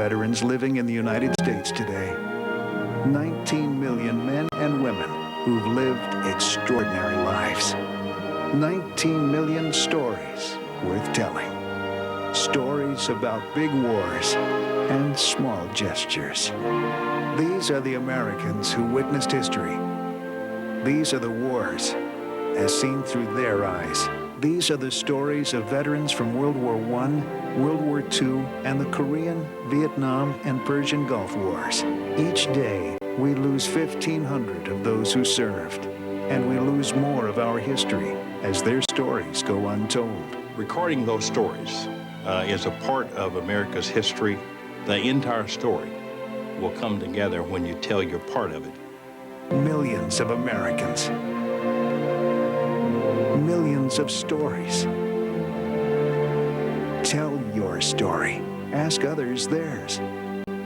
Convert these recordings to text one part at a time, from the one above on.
veterans living in the United States today. 19 million men and women who've lived extraordinary lives. 19 million stories worth telling. Stories about big wars and small gestures. These are the Americans who witnessed history. These are the wars as seen through their eyes. These are the stories of veterans from World War I, World War II, and the Korean, Vietnam, and Persian Gulf Wars. Each day, we lose 1,500 of those who served, and we lose more of our history as their stories go untold. Recording those stories is a part of America's history. The entire story will come together when you tell your part of it. Millions of Americans. Millions of stories. Tell your story. Ask others theirs.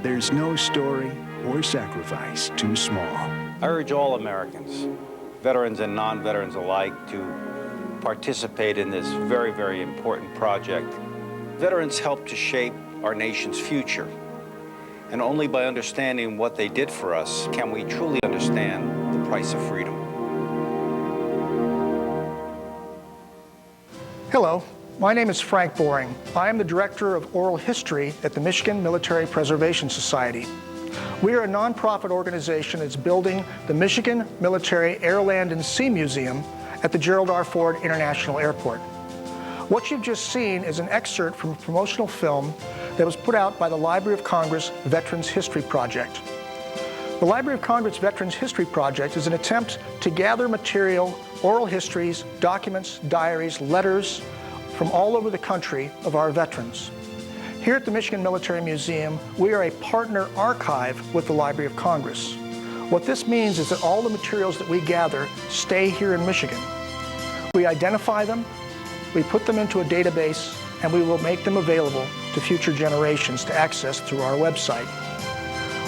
There's no story or sacrifice too small. I urge all Americans, veterans and non-veterans alike, to participate in this very, very important project. Veterans help to shape our nation's future. And only by understanding what they did for us can we truly understand the price of freedom. Hello, my name is Frank Boring. I am the Director of Oral History at the Michigan Military Preservation Society. We are a nonprofit organization that's building the Michigan Military Air, Land, and Sea Museum at the Gerald R. Ford International Airport. What you've just seen is an excerpt from a promotional film that was put out by the Library of Congress Veterans History Project. The Library of Congress Veterans History Project is an attempt to gather material, oral histories, documents, diaries, letters from all over the country of our veterans. Here at the Michigan Military Museum, we are a partner archive with the Library of Congress. What this means is that all the materials that we gather stay here in Michigan. We identify them, we put them into a database, and we will make them available to future generations to access through our website.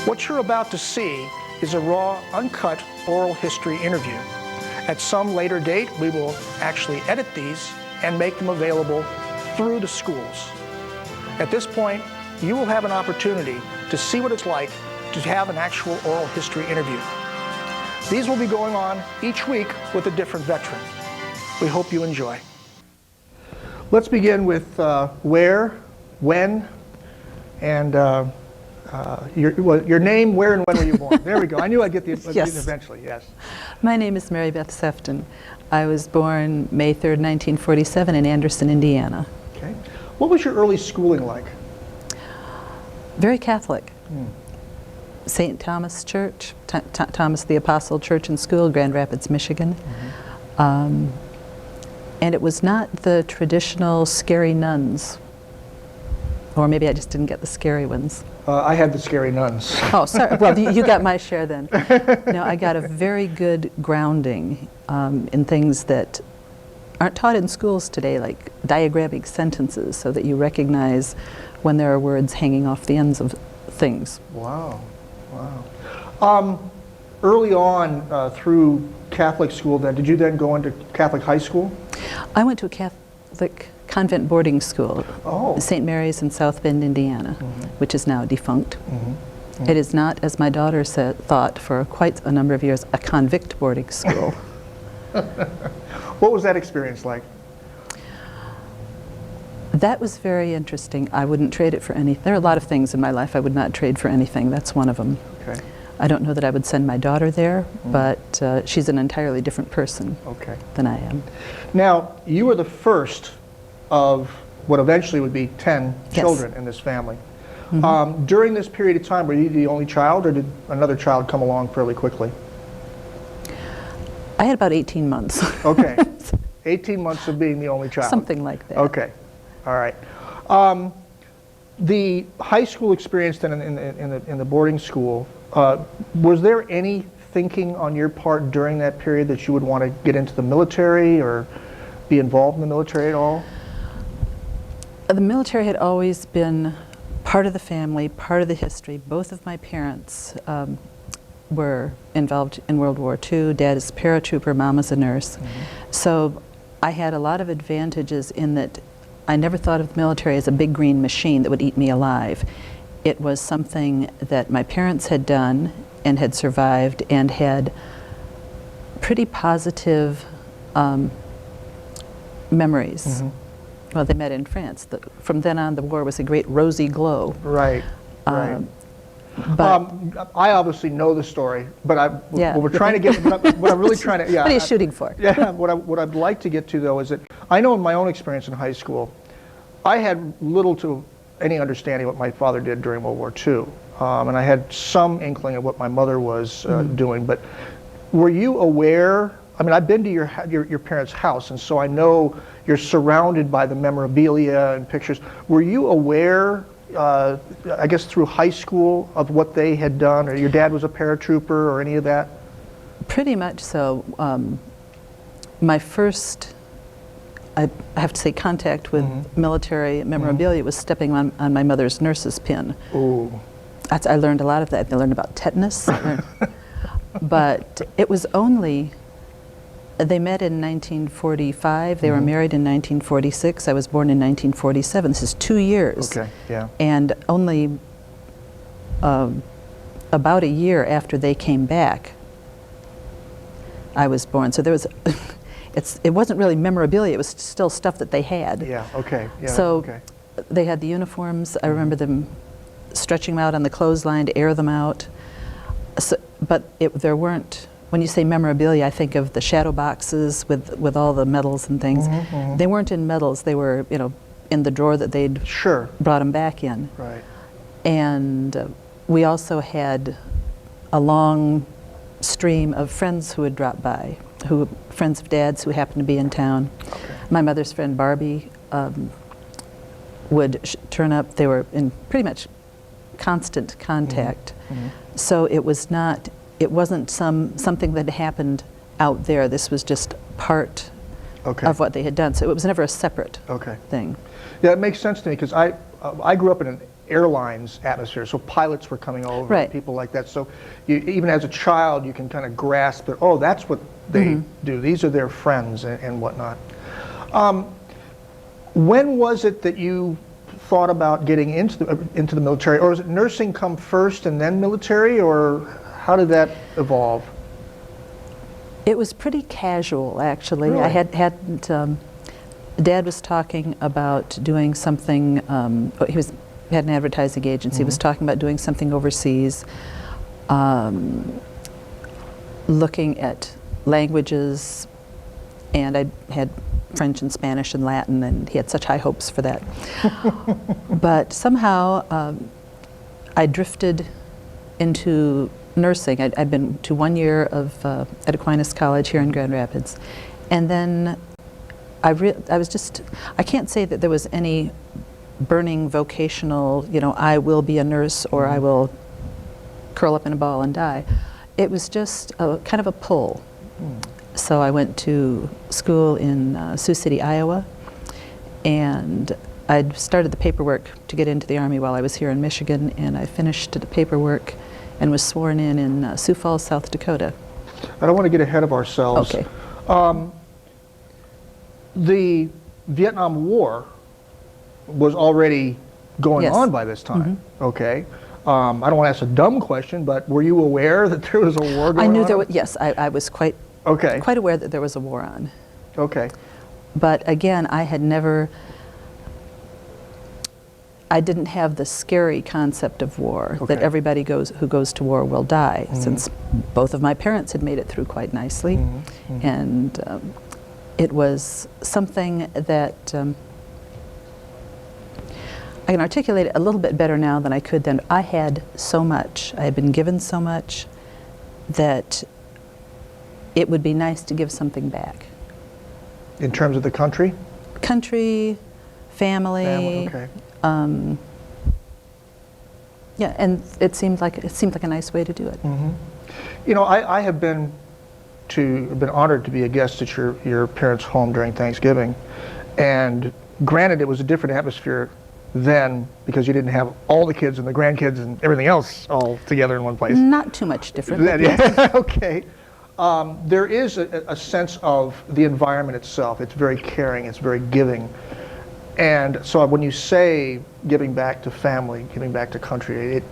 What you're about to see is a raw, uncut oral history interview. At some later date, we will actually edit these and make them available through the schools. At this point, you will have an opportunity to see what it's like to have an actual oral history interview. These will be going on each week with a different veteran. We hope you enjoy. Let's begin with where, when, and your name, where and when were you born? There we go. I knew I'd get the Yes. eventually, yes. My name is Mary Beth Sefton. I was born May 3rd, 1947 in Anderson, Indiana. Okay. What was your early schooling like? Very Catholic. St. Thomas Church, Thomas the Apostle Church and School, Grand Rapids, Michigan. And it was not the traditional scary nuns. Or maybe I just didn't get the scary ones. I had the scary nuns. Oh, sorry. Well, you got my share then. No, I got a very good grounding in things that aren't taught in schools today, like diagrammatic sentences, so that you recognize when there are words hanging off the ends of things. Wow, wow. Early on through Catholic school then, did you then go into Catholic high school? I went to a Catholic convent boarding school, St. Mary's in South Bend, Indiana, which is now defunct. It is not, as my daughter thought for quite a number of years, a convict boarding school. What was that experience like? That was very interesting. I wouldn't trade it for anything. There are a lot of things in my life I would not trade for anything. That's one of them. Okay. I don't know that I would send my daughter there, but she's an entirely different person than I am. Now, you were the first of what eventually would be 10 children in this family. During this period of time, were you the only child, or did another child come along fairly quickly? I had about 18 months. Okay. 18 months of being the only child. Something like that. Okay. All right. The high school experience then in the boarding school, was there any thinking on your part during that period that you would want to get into the military or be involved in the military at all? The military had always been part of the family, part of the history. Both of my parents were involved in World War II. Dad is a paratrooper, Mom is a nurse. So I had a lot of advantages in that I never thought of the military as a big green machine that would eat me alive. it was something that my parents had done and had survived and had pretty positive memories. Mm-hmm. Well, they met in France. From then on, the war was a great rosy glow. Right, right. But I obviously know the story, but Yeah. what we're trying to get, what I'm really trying to, yeah. what are you shooting for? Yeah, what I'd like to get to, though, is that I know in my own experience in high school, I had little to any understanding of what my father did during World War II. And I had some inkling of what my mother was doing, but were you aware? I mean, I've been to your parents' house, and so I know you're surrounded by the memorabilia and pictures. Were you aware, I guess through high school, of what they had done, or your dad was a paratrooper, or any of that? Pretty much so. My first, I have to say, contact with military memorabilia was stepping on my mother's nurse's pin. Ooh. I learned a lot of that. I learned about tetanus. But it was only, they met in 1945. They were married in 1946. I was born in 1947. This is 2 years. Okay, yeah. And only about a year after they came back, I was born. So there was, it wasn't really memorabilia. It was still stuff that they had. Yeah, okay. Yeah, So okay. they had the uniforms. I remember them stretching them out on the clothesline to air them out. So, but there weren't, when you say memorabilia, I think of the shadow boxes with all the medals and things. They weren't in medals. They were, in the drawer that they'd brought them back in. Right. And we also had a long stream of friends who would drop by, friends of Dad's who happened to be in town. Okay. My mother's friend Barbie would turn up. They were in pretty much constant contact. So it wasn't something that happened out there. This was just part of what they had done. So it was never a separate thing. Yeah, it makes sense to me because I grew up in an airlines atmosphere, so pilots were coming over, and people like that. So even as a child, you can kind of grasp that, oh, that's what they do. These are their friends and whatnot. When was it that you thought about getting into the military, or was it nursing come first and then military, or how did that evolve? It was pretty casual, actually. Really? I hadn't. Dad was talking about doing something. He had an advertising agency. He was talking about doing something overseas, looking at languages, and I had French and Spanish and Latin, and he had such high hopes for that. But somehow I drifted into nursing. I'd been to 1 year at Aquinas College here in Grand Rapids, and then I can't say that there was any burning vocational, I will be a nurse or I will curl up in a ball and die. It was just kind of a pull. So I went to school in Sioux City, Iowa, and I'd started the paperwork to get into the Army while I was here in Michigan, and I finished the paperwork and was sworn in Sioux Falls, South Dakota. I don't want to get ahead of ourselves. Okay. The Vietnam War was already going on by this time. Okay. I don't want to ask a dumb question, but were you aware that there was a war going on? I knew there was, yes, I was quite Okay. quite aware that there was a war on. Okay. But again, I didn't have the scary concept of war, that everybody who goes to war will die, since both of my parents had made it through quite nicely. And it was something that I can articulate it a little bit better now than I could then. I had so much. I had been given so much that it would be nice to give something back. In terms of the country? Country, family. Okay. Yeah, and it seemed like a nice way to do it. I have been honored to be a guest at your parents' home during Thanksgiving, and granted, it was a different atmosphere then because you didn't have all the kids and the grandkids and everything else all together in one place. Not too much different. But yes. Okay. There is a sense of the environment itself. It's very caring. It's very giving. And so when you say giving back to family, giving back to country,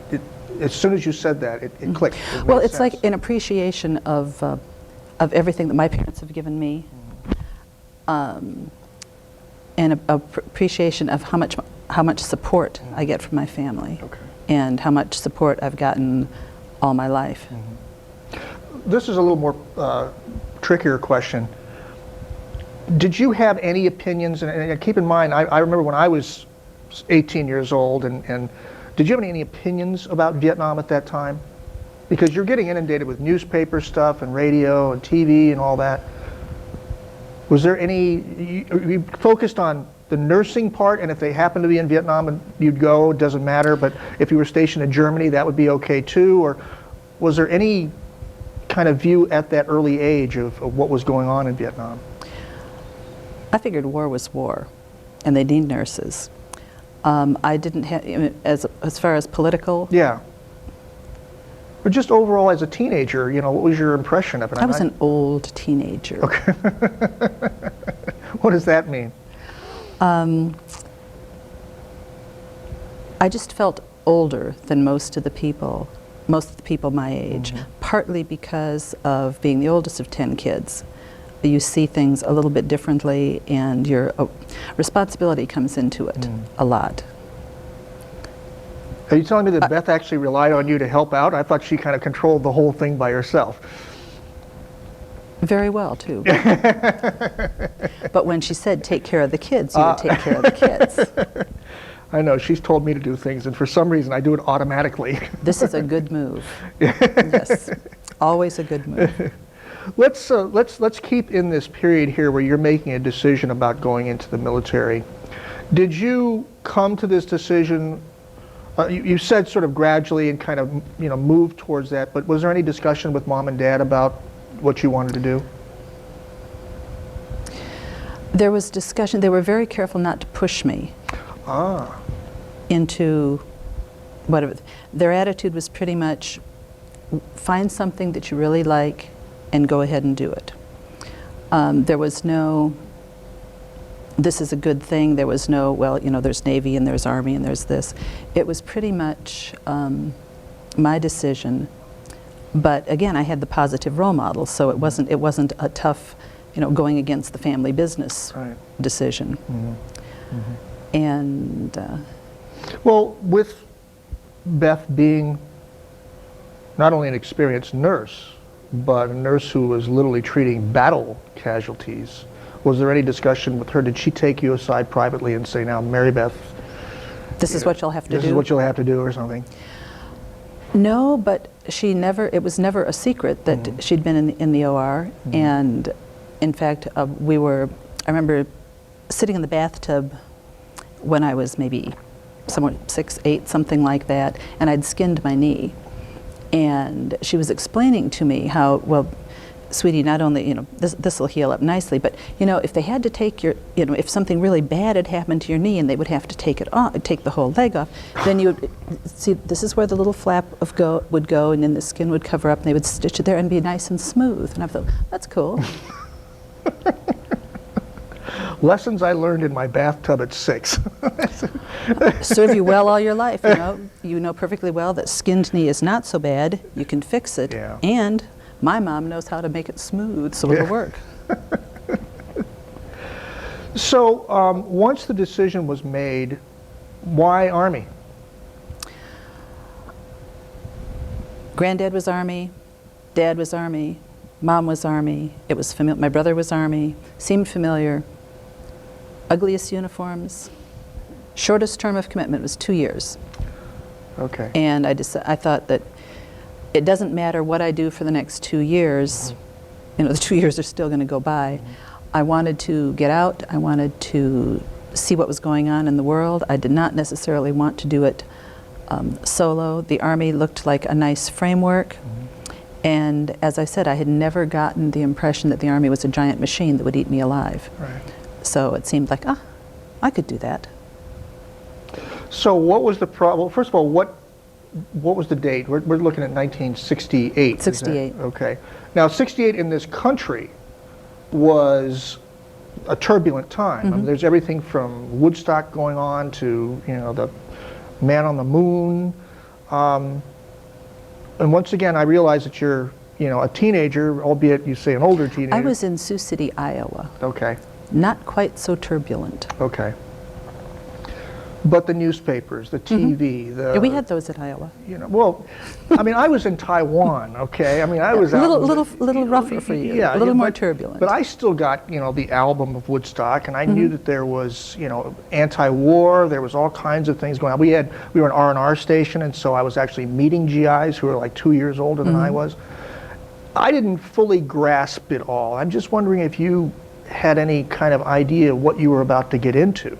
as soon as you said that, it clicked. It Well, made it's sense. like an appreciation of everything that my parents have given me, and a appreciation of how much support I get from my family, Okay. and how much support I've gotten all my life. This is a little more trickier question. Did you have any opinions, and keep in mind, I remember when I was 18 years old, and did you have any opinions about Vietnam at that time? Because you're getting inundated with newspaper stuff and radio and TV and all that. Was there any, you focused on the nursing part, and if they happened to be in Vietnam and you'd go, it doesn't matter, but if you were stationed in Germany, that would be okay too? Or was there any kind of view at that early age of what was going on in Vietnam? I figured war was war, and they need nurses. I didn't have, as far as political. Yeah. But just overall as a teenager, you know, what was your impression of it? I was an old teenager. Okay. What does that mean? I just felt older than most of the people my age, partly because of being the oldest of 10 kids. You see things a little bit differently, and your responsibility comes into it a lot. Are you telling me that Beth actually relied on you to help out? I thought she kind of controlled the whole thing by herself. Very well, too. But when she said, take care of the kids, you would take care of the kids. I know, she's told me to do things, and for some reason I do it automatically. This is a good move. Yes, always a good move. Let's keep in this period here where you're making a decision about going into the military. Did you come to this decision? You said sort of gradually and kind of move towards that, but was there any discussion with Mom and Dad about what you wanted to do? There was discussion. They were very careful not to push me into whatever. Their attitude was pretty much, find something that you really like and go ahead and do it. There was no, this is a good thing. There was no, well, there's Navy and there's Army and there's this. It was pretty much my decision. But again, I had the positive role model, so it wasn't a tough, going against the family business decision. And well, with Beth being not only an experienced nurse, but a nurse who was literally treating battle casualties, was there any discussion with her? Did she take you aside privately and say, now, Mary Beth, this is what you'll have to do? This is what you'll have to do, or something? No, but it was never a secret that she'd been in the OR. And in fact, I remember sitting in the bathtub when I was maybe somewhere 6, 8, something like that, and I'd skinned my knee. And she was explaining to me how, well, sweetie, not only, this will heal up nicely, but, if they had to take your, if something really bad had happened to your knee and they would have to take it off, take the whole leg off, then you would see, this is where the little flap would go, and then the skin would cover up, and they would stitch it there and be nice and smooth. And I thought, that's cool. Lessons I learned in my bathtub at 6. Serve you well all your life, You know perfectly well that skinned knee is not so bad. You can fix it. Yeah. And my mom knows how to make it smooth, so it'll work. So once the decision was made, why Army? Granddad was Army, Dad was Army, Mom was Army. It was familiar. My brother was Army. Seemed familiar. Ugliest uniforms. Shortest term of commitment was 2 years. Okay. And I thought that it doesn't matter what I do for the next 2 years. The 2 years are still going to go by. I wanted to get out. I wanted to see what was going on in the world. I did not necessarily want to do it solo. The Army looked like a nice framework. And as I said, I had never gotten the impression that the Army was a giant machine that would eat me alive. Right. So it seemed like, I could do that. So what was the problem? Well, first of all, what was the date? We're looking at 1968. 68. Okay. Now, 68 in this country was a turbulent time. I mean, there's everything from Woodstock going on to, you know, the man on the moon. And once again, I realize that you're, you know, a teenager, albeit you say an older teenager. I was in Sioux City, Iowa. Okay. Not quite so turbulent. Okay. But the newspapers, the TV, the... Yeah, we had those at Iowa. You know, well, I mean, I was in Taiwan, okay? I mean, I was out... Little rougher for you, yeah, a little more but, turbulent. But I still got, you know, the album of Woodstock, and I knew that there was, you know, anti-war, there was all kinds of things going on. We were an R&R station, and so I was actually meeting GIs who were like 2 years older than I was. I didn't fully grasp it all. I'm just wondering if you had any kind of idea what you were about to get into,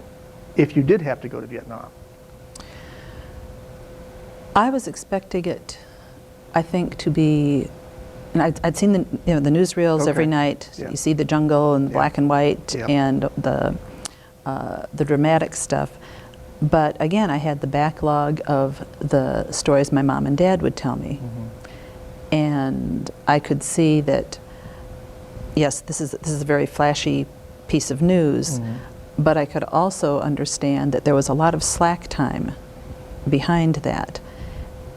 if you did have to go to Vietnam. I was expecting it, I think, to be, and I'd seen the, you know, the newsreels every night. Yeah. You see the jungle in black and white Yeah. and the dramatic stuff. But again, I had the backlog of the stories my mom and dad would tell me. And I could see that, yes, this is a very flashy piece of news, but I could also understand that there was a lot of slack time behind that,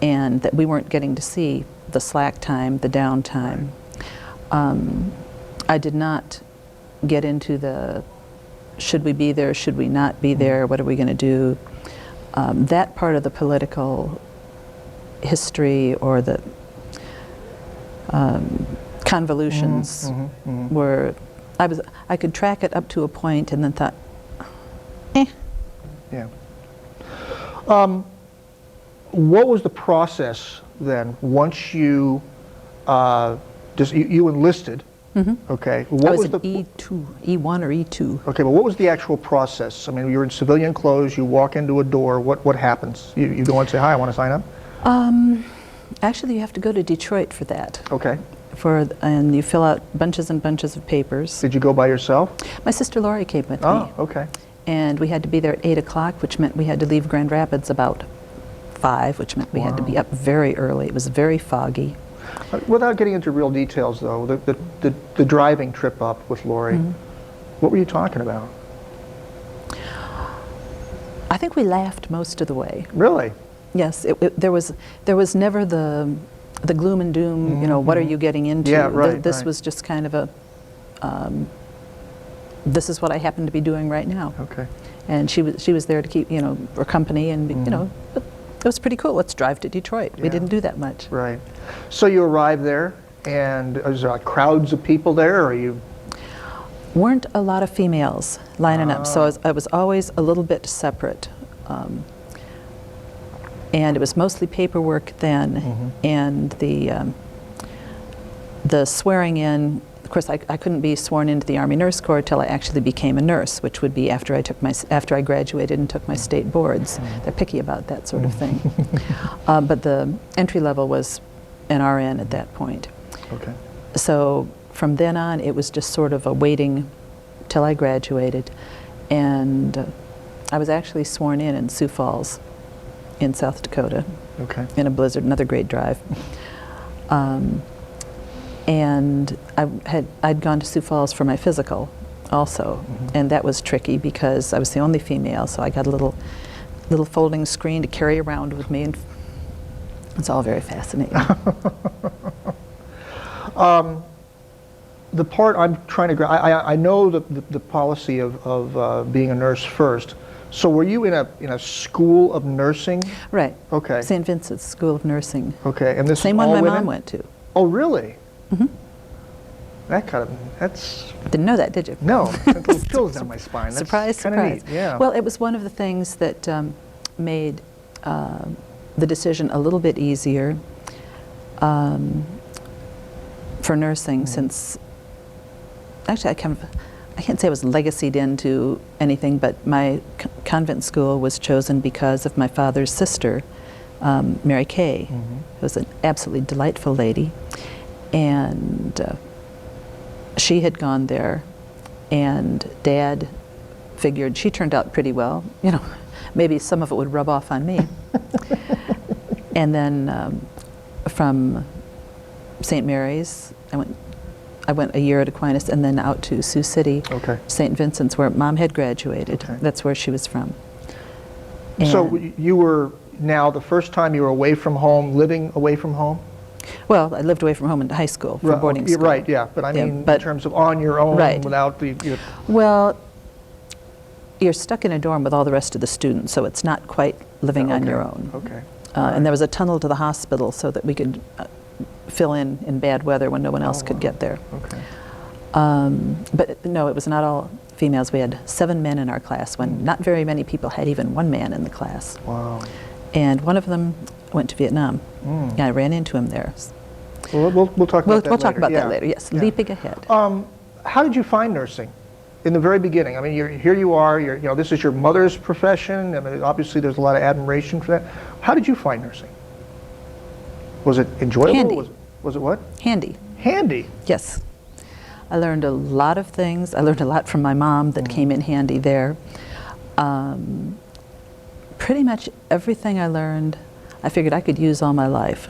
and that we weren't getting to see the slack time, the downtime. I did not get into the should we be there, should we not be there, what are we going to do. That part of the political history or the convolutions were, I could track it up to a point and then thought, Yeah. What was the process then once you you enlisted? Okay. What I was the in E2, E1 or E2. Okay, but what was the actual process? I mean, you're in civilian clothes. You walk into a door. What happens? You go and say, "Hi, I want to sign up." Actually, you have to go to Detroit for that. Okay. And you fill out bunches and bunches of papers. Did you go by yourself? My sister Lori came with me. Oh, okay. And we had to be there at 8 o'clock, which meant we had to leave Grand Rapids about 5, which meant we had to be up very early. It was very foggy. Without getting into real details, though, the driving trip up with Lori, what were you talking about? I think we laughed most of the way. Really? Yes, there was never the gloom and doom. You know, what are you getting into? Yeah, right. This was just kind of a. This is what I happen to be doing right now. Okay. And she was there to keep, you know, her company, and you know, it was pretty cool. Let's drive to Detroit. We didn't do that much. Right. So you arrived there, and is there like crowds of people there, or you? Weren't a lot of females lining up, so I was always a little bit separate. And it was mostly paperwork then, and the swearing in. Of course, I couldn't be sworn into the Army Nurse Corps till I actually became a nurse, which would be after I graduated and took my state boards. They're picky about that sort of thing. But the entry level was an RN at that point. Okay. So from then on, it was just sort of a waiting till I graduated, and I was actually sworn in Sioux Falls, in South Dakota, in a blizzard, another great drive. And I'd gone to Sioux Falls for my physical also, and that was tricky because I was the only female, so I got a little folding screen to carry around with me, and it's all very fascinating. The part I'm trying to I know the policy of being a nurse first. So were you in a school of nursing? Right. Okay. St. Vincent's School of Nursing. Okay, and this Same is one all my women? mom went to. Oh, really? That's Didn't know that, did you? no. That little chills down my spine. That's Surprise, kinda surprise. neat, yeah. Well, it was one of the things that made the decision a little bit easier for nursing, since actually I can't say I was legacied into anything, but my convent school was chosen because of my father's sister, Mary Kay, who was an absolutely delightful lady, and she had gone there, and Dad figured she turned out pretty well. You know, maybe some of it would rub off on me. And then from St. Mary's, I went I went a year at Aquinas and then out to Sioux City, Okay. St. Vincent's, where Mom had graduated. Okay. That's where she was from. So And- you were now the first time you were away from home, living away from home? Well, I lived away from home in high school, for boarding You're school. right, yeah, but I Yeah, mean in but- terms of on your own Right. without the, Well, you're stuck in a dorm with all the rest of the students, so it's not quite living on Okay, your own. Okay. And there was a tunnel to the hospital so that we could fill in bad weather when no one else could wow. get there. Okay. But no, it was not all females. We had 7 men in our class when not very many people had even 1 man in the class. Wow. And one of them went to Vietnam. Mm. And I ran into him there. Well, we'll talk about We'll that talk later. about Yeah. that later, yes. Yeah. Leaping ahead. How did you find nursing in the very beginning? I mean, here you are, this is your mother's profession. I mean, obviously there's a lot of admiration for that. How did you find nursing? Was it enjoyable? Handy. Was it what? Handy, Handy. yes. I learned a lot of things. I learned a lot from my mom that came in handy there. Pretty much everything I learned, I figured I could use all my life.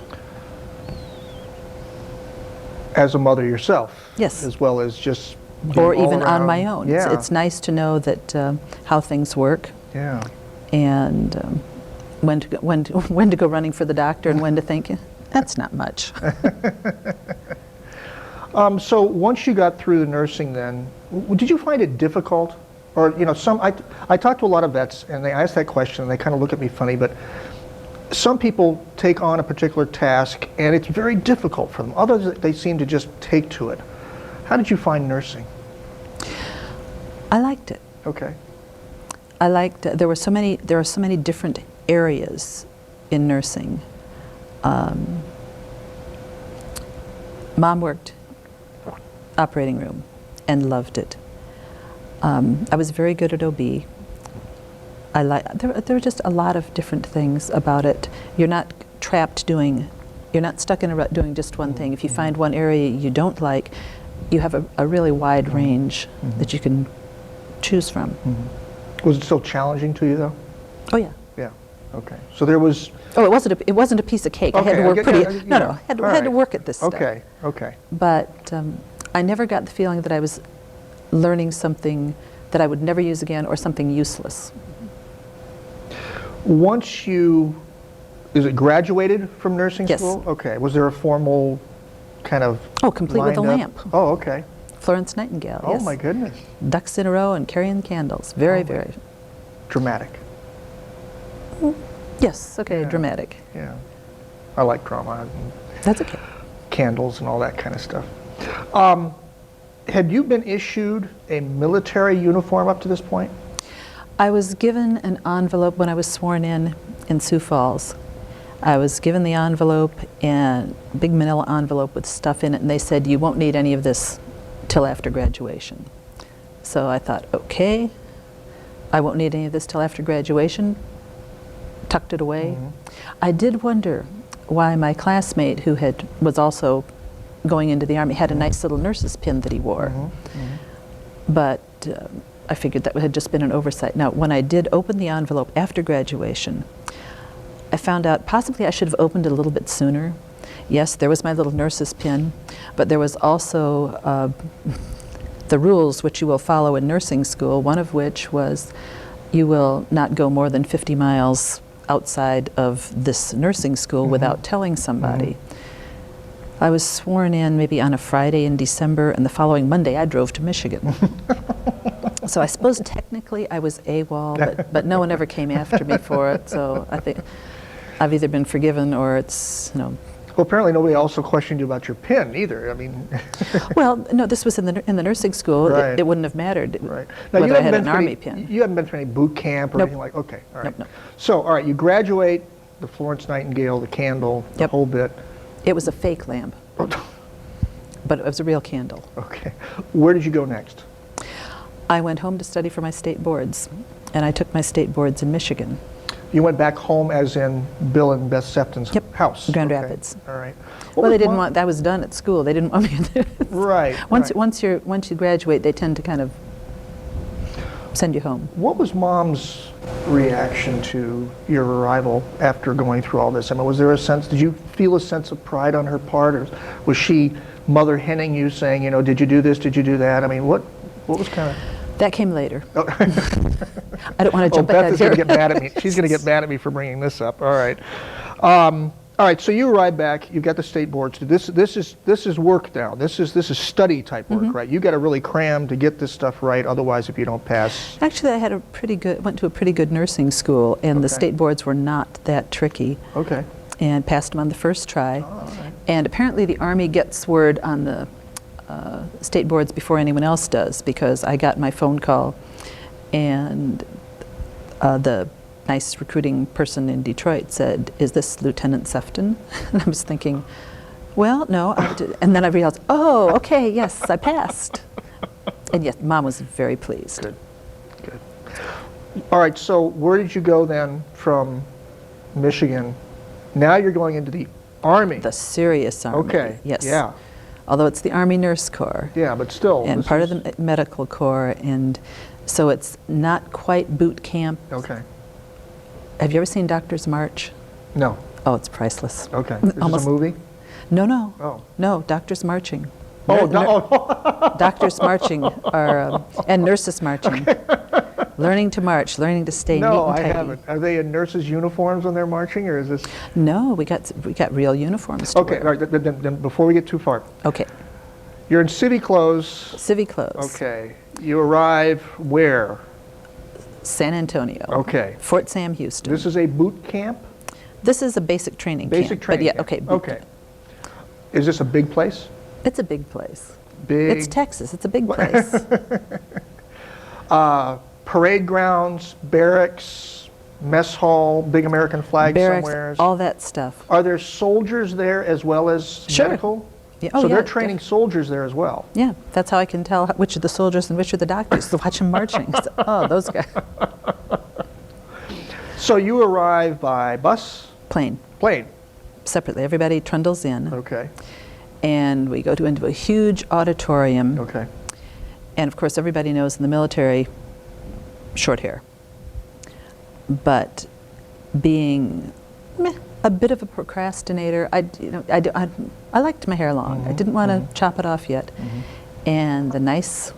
As a mother yourself. Yes. As well as just Or all even on around. my own. Yeah. It's nice to know that how things work Yeah. and when to go running for the doctor and when to think, that's not much. So once you got through the nursing then, did you find it difficult? Or, I talk to a lot of vets and they ask that question and they kind of look at me funny, but some people take on a particular task and it's very difficult for them. Others, they seem to just take to it. How did you find nursing? I liked it. Okay. I liked, there are so many different areas in nursing. Mom worked operating room and loved it. I was very good at OB. There were just a lot of different things about it. You're not trapped you're not stuck in a rut doing just one thing. If you find one area you don't like, you have a really wide range that you can choose from. Was it still challenging to you though? Oh yeah. Yeah. Okay. So there was. Oh, it wasn't a piece of cake. I had to Okay, work pretty. yeah. No, I had All to right. work at this stuff. Okay. Okay. But I never got the feeling that I was learning something that I would never use again or something useless. Once you, is it graduated from nursing Yes. school? Okay. Was there a formal kind of Oh, complete with a lined lamp. up? Oh, okay. Florence Nightingale. Oh yes. my goodness. Ducks in a row and carrying candles. Very, Oh, very. Dramatic. Yes. Okay. Yeah. Dramatic. Yeah. I like drama and That's okay. candles and all that kind of stuff. Had you been issued a military uniform up to this point? I was given an envelope when I was sworn in Sioux Falls. I was given the envelope, and a big manila envelope with stuff in it, and they said, you won't need any of this till after graduation. So I thought, okay, I won't need any of this till after graduation, tucked it away. I did wonder why my classmate, who was also going into the Army, had a nice little nurse's pin that he wore. But I figured that had just been an oversight. Now, when I did open the envelope after graduation, I found out possibly I should have opened it a little bit sooner. Yes, there was my little nurse's pin, but there was also the rules which you will follow in nursing school, one of which was you will not go more than 50 miles outside of this nursing school without telling somebody. I was sworn in maybe on a Friday in December, and the following Monday I drove to Michigan. So I suppose technically I was AWOL, but no one ever came after me for it, so I think I've either been forgiven or it's, Well, apparently nobody also questioned you about your pin either. I mean. Well, no, this was in the nursing school. Right. It wouldn't have mattered Right. Now, whether I had an through Army any, pin. You haven't been through any boot camp or Nope. anything like. Okay. All right. Nope, nope. So, all right, you graduate, the Florence Nightingale, the candle, the Yep. whole bit. It was a fake lamp, but it was a real candle. Okay. Where did you go next? I went home to study for my state boards, and I took my state boards in Michigan. You went back home as in Bill and Beth Sefton's Yep. house? Grand Okay. Rapids. All right. Well, they didn't want, that was done at school. They didn't want me to. Right. right. Once you graduate, they tend to kind of send you home. What was Mom's reaction to your arrival after going through all this? I mean, was there a sense, did you feel a sense of pride on her part, or was she mother henning you, saying, did you do this? Did you do that? I mean, what was kind of? That came later. Oh. I don't want to jump Beth ahead is here. going to get mad at me. She's going to get mad at me for bringing this up. All right. All right. So you arrive back. You've got the state boards. This is work now. This is study type work, right? You got to really cram to get this stuff right. Otherwise, if you don't pass. Actually, I had went to a pretty good nursing school, and the state boards were not that tricky. Okay. And passed them on the first try. All right. And apparently, the Army gets word on the state boards before anyone else does, because I got my phone call, and the nice recruiting person in Detroit said, "Is this Lieutenant Sefton?" And I was thinking, well, no. And then I realized, oh, okay, yes, I passed. And yes, Mom was very pleased. Good. Good. All right. So where did you go then from Michigan? Now you're going into the Army. The serious Army. Okay. Yes. Yeah. Although it's the Army Nurse Corps. Yeah, but still. And part of the Medical Corps, and so it's not quite boot camp. Okay. Have you ever seen Doctors March? No. Oh, it's priceless. Okay. Is this a movie? No, no. Oh. No, Doctors Marching. Oh, Doctors marching are, and nurses marching. Learning to march, learning to stay neat No, and I tidy. haven't. Are they in nurses' uniforms when they're marching, or is this? No, we got real uniforms to Okay, all wear. right. Then before we get too far, Okay, you're in civvy clothes. civvy clothes. Okay. You arrive where? San Antonio. Okay. Fort Sam Houston. This is a boot camp? This is a basic training camp. Basic training But yeah, camp. okay. Okay. Is this a big place? It's a big place. Big. It's Texas. It's a big place. Parade grounds, barracks, mess hall, big American flag Barracks, somewhere. all that stuff. Are there soldiers there as well as Sure. medical? Yeah, oh, So yeah, they're training soldiers there as well. Yeah, that's how I can tell which are the soldiers and which are the doctors. So watch them marching. So, oh, those guys. So you arrive by bus? Plane, Plane. separately. Everybody trundles in, Okay. and we go into a huge auditorium. Okay. And of course, everybody knows in the military, short hair. But being a bit of a procrastinator, I liked my hair long. I didn't want to chop it off yet. And the nice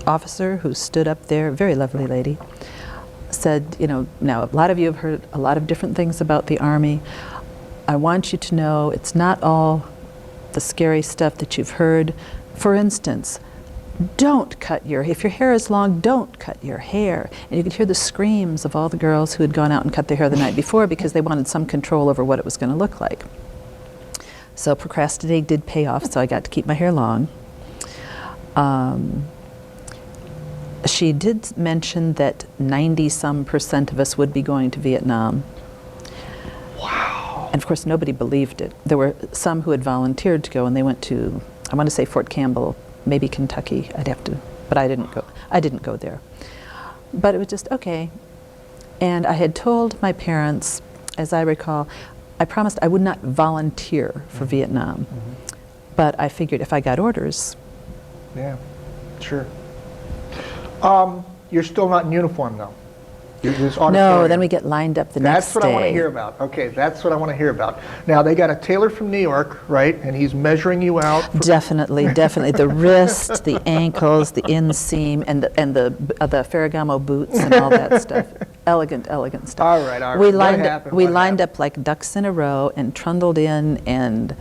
officer who stood up there, very lovely lady, said, now a lot of you have heard a lot of different things about the Army. I want you to know it's not all the scary stuff that you've heard. For instance, if your hair is long, don't cut your hair. And you could hear the screams of all the girls who had gone out and cut their hair the night before because they wanted some control over what it was going to look like. So procrastinating did pay off, so I got to keep my hair long. She did mention that 90-some% of us would be going to Vietnam. Wow. And of course, nobody believed it. There were some who had volunteered to go, and they went to, I want to say Fort Campbell, maybe Kentucky. I'd have to, but I didn't go. I didn't go there. But it was just, okay. And I had told my parents, as I recall, I promised I would not volunteer for Vietnam. But I figured if I got orders. Yeah, sure. You're still not in uniform, though. No, then we get lined up the next day. That's what I want to hear about. Okay, that's what I want to hear about. Now, they got a tailor from New York, right? And he's measuring you out. Definitely, definitely. The wrist, the ankles, the inseam, and the Ferragamo boots and all that stuff. Elegant, elegant stuff. All right, all right. We lined up like ducks in a row and trundled in, and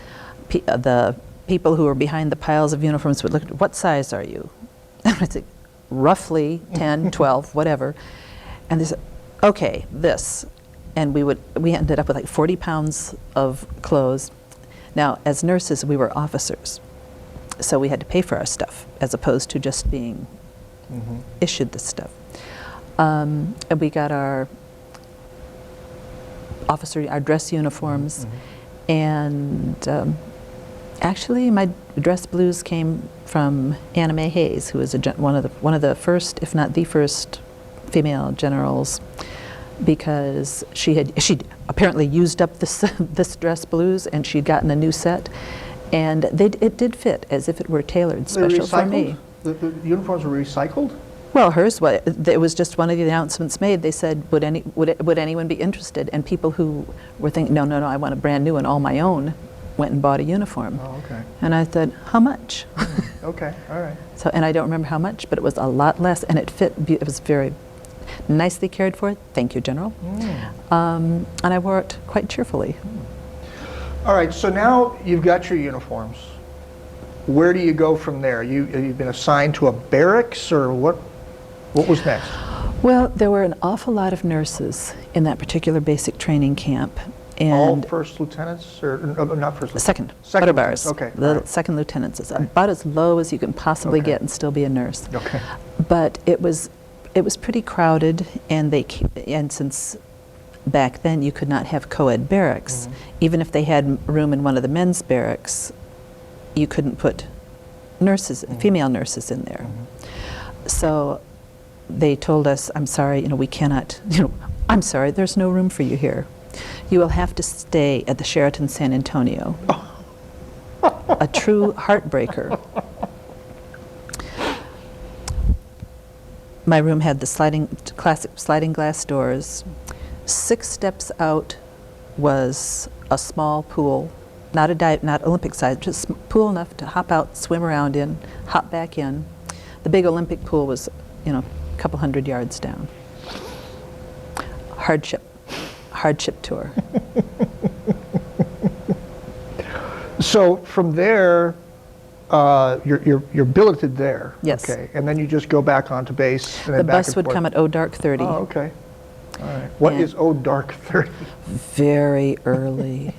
the people who were behind the piles of uniforms would look, what size are you? And I'd say, roughly 10, 12, whatever. And they said, okay, this. And we ended up with like 40 pounds of clothes. Now, as nurses, we were officers. So we had to pay for our stuff, as opposed to just being issued this stuff. And we got our dress uniforms. And actually, my dress blues came from Anna Mae Hayes, who was one of the first, if not the first, female generals, because she'd apparently used up this dress blues, and she'd gotten a new set, and it did fit as if it were tailored special for me. The uniforms were recycled? Well, hers was. It was just one of the announcements made. They said, would anyone be interested? And people who were thinking, no, I want a brand new one, all my own, went and bought a uniform. Oh, okay. And I said, how much? Okay, all right. So, and I don't remember how much, but it was a lot less, and it fit. It was very nicely cared for. Thank you, General. And I wore it quite cheerfully. All right, so now you've got your uniforms. Where do you go from there? You've been assigned to a barracks, or what was next? Well, there were an awful lot of nurses in that particular basic training camp. And all first lieutenants, or not first lieutenants? Second Second bars. lieutenants, okay. The Right. second lieutenants is about as low as you can possibly Okay. get and still be a nurse. Okay. But it was pretty crowded, and since back then you could not have co-ed barracks, even if they had room in one of the men's barracks, you couldn't put nurses, female nurses in there. So they told us, I'm sorry, we cannot, I'm sorry, there's no room for you here. You will have to stay at the Sheraton San Antonio. A true heartbreaker. My room had the classic sliding glass doors. 6 steps out was a small pool, not Olympic size, just pool enough to hop out, swim around in, hop back in. The big Olympic pool was, a couple hundred yards down. Hardship tour. So from there, you're billeted there. Yes. Okay, and then you just go back onto base. And then The back bus and would forth. come at dark 30. Oh, okay. All right. What And- is dark 30? Very early.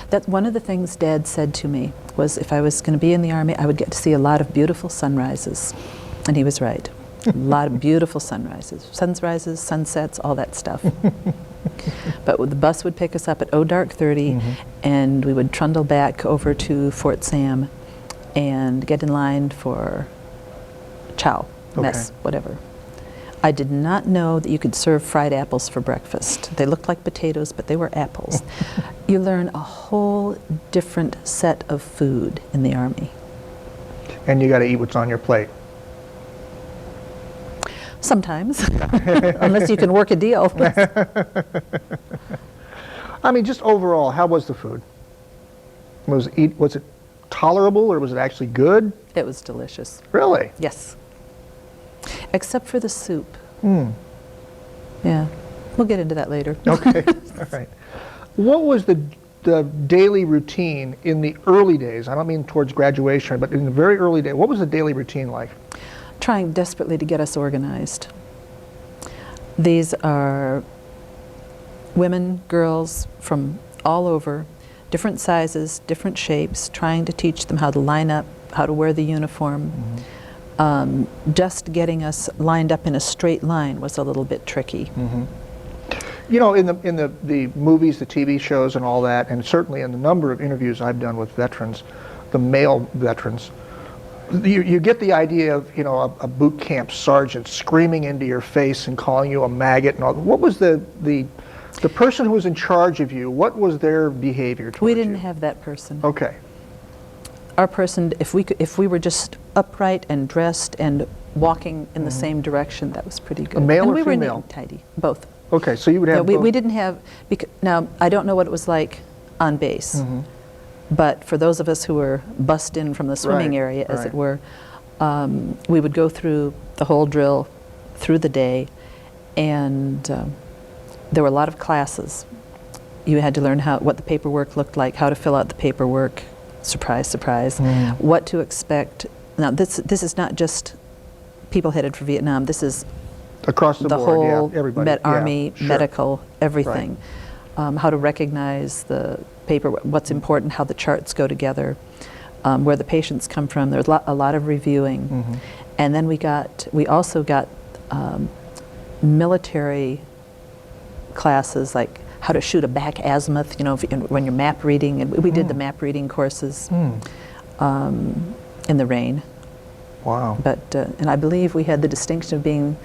That's one of the things Dad said to me was if I was going to be in the Army, I would get to see a lot of beautiful sunrises. And he was right. A lot of beautiful sunrises, sunsets, all that stuff. But the bus would pick us up at dark 30, and we would trundle back over to Fort Sam and get in line for chow, mess, whatever. I did not know that you could serve fried apples for breakfast. They looked like potatoes, but they were apples. You learn a whole different set of food in the Army. And you got to eat what's on your plate. Sometimes, unless you can work a deal. I mean, just overall, how was the food? Was it tolerable, or was it actually good? It was delicious. Really? Yes. Except for the soup. Yeah. We'll get into that later. Okay. All right. What was the daily routine in the early days? I don't mean towards graduation, but in the very early days, what was the daily routine like? Trying desperately to get us organized. These are women, girls from all over, different sizes, different shapes, trying to teach them how to line up, how to wear the uniform. Just getting us lined up in a straight line was a little bit tricky. In the movies, the TV shows and all that, and certainly in the number of interviews I've done with veterans, the male veterans, you get the idea of, a boot camp sergeant screaming into your face and calling you a maggot and all. What was the person who was in charge of you, what was their behavior towards you? We didn't have that person. Okay. Our person, if we were just upright and dressed and walking in the same direction, that was pretty good. A male and or we were neat female? and tidy, both. Okay, so you would have we both. didn't have, now I don't know what it was like on base, but for those of us who were bussed in from the swimming Right, area, as right. it were, we would go through the whole drill through the day, and there were a lot of classes. You had to learn what the paperwork looked like, how to fill out the paperwork, surprise, surprise, what to expect. Now this is not just people headed for Vietnam, this is Across the board, whole yeah, everybody. Army, Sure. medical, everything. How to recognize the paper, what's important, how the charts go together, where the patients come from. There's a lot of reviewing. And then we also got military classes, like how to shoot a back azimuth, when you're map reading. And we did the map reading courses in the rain. Wow. But, and I believe we had the distinction of being,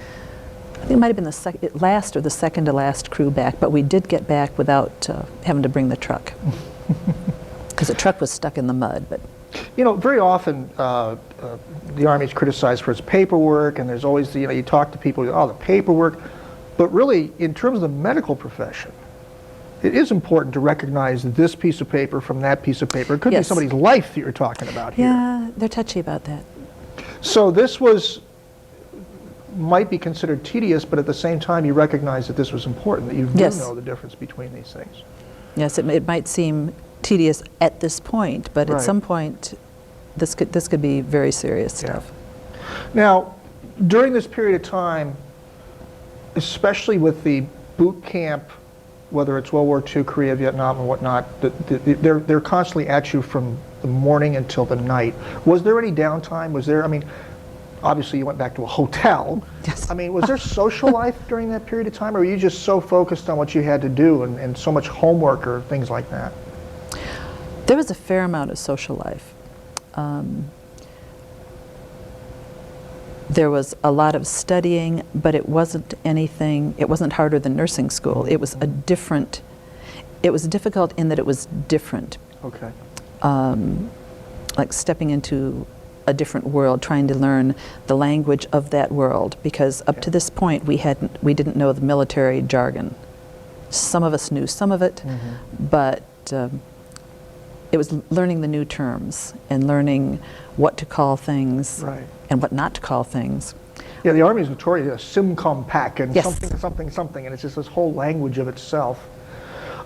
I think it might have been the last or the second to last crew back, but we did get back without having to bring the truck. Because the truck was stuck in the mud. But very often the Army's criticized for its paperwork, and there's always, you talk to people, the paperwork. But really, in terms of the medical profession, it is important to recognize this piece of paper from that piece of paper. It could be Yes. somebody's life that you're talking about here. Yeah, they're touchy about that. So this might be considered tedious, but at the same time you recognize that this was important, that you do Yes. know the difference between these things. Yes, it might seem tedious at this point, but Right. at some point, this could be very serious stuff. Now, during this period of time, especially with the boot camp, whether it's World War II, Korea, Vietnam, and whatnot, they're constantly at you from the morning until the night. Was there any downtime? Was there, I mean, obviously you went back to a hotel. Yes. I mean, was there social life during that period of time, or were you just so focused on what you had to do and so much homework or things like that? There was a fair amount of social life. There was a lot of studying, but it wasn't harder than nursing school. It was it was difficult in that it was different. Okay. Like stepping into a different world, trying to learn the language of that world, because up to this point we didn't know the military jargon. Some of us knew some of it, but it was learning the new terms and learning what to call things Right. and what not to call things. Yeah, the Army is notorious, SimCom pack and Yes. something, and it's just this whole language of itself.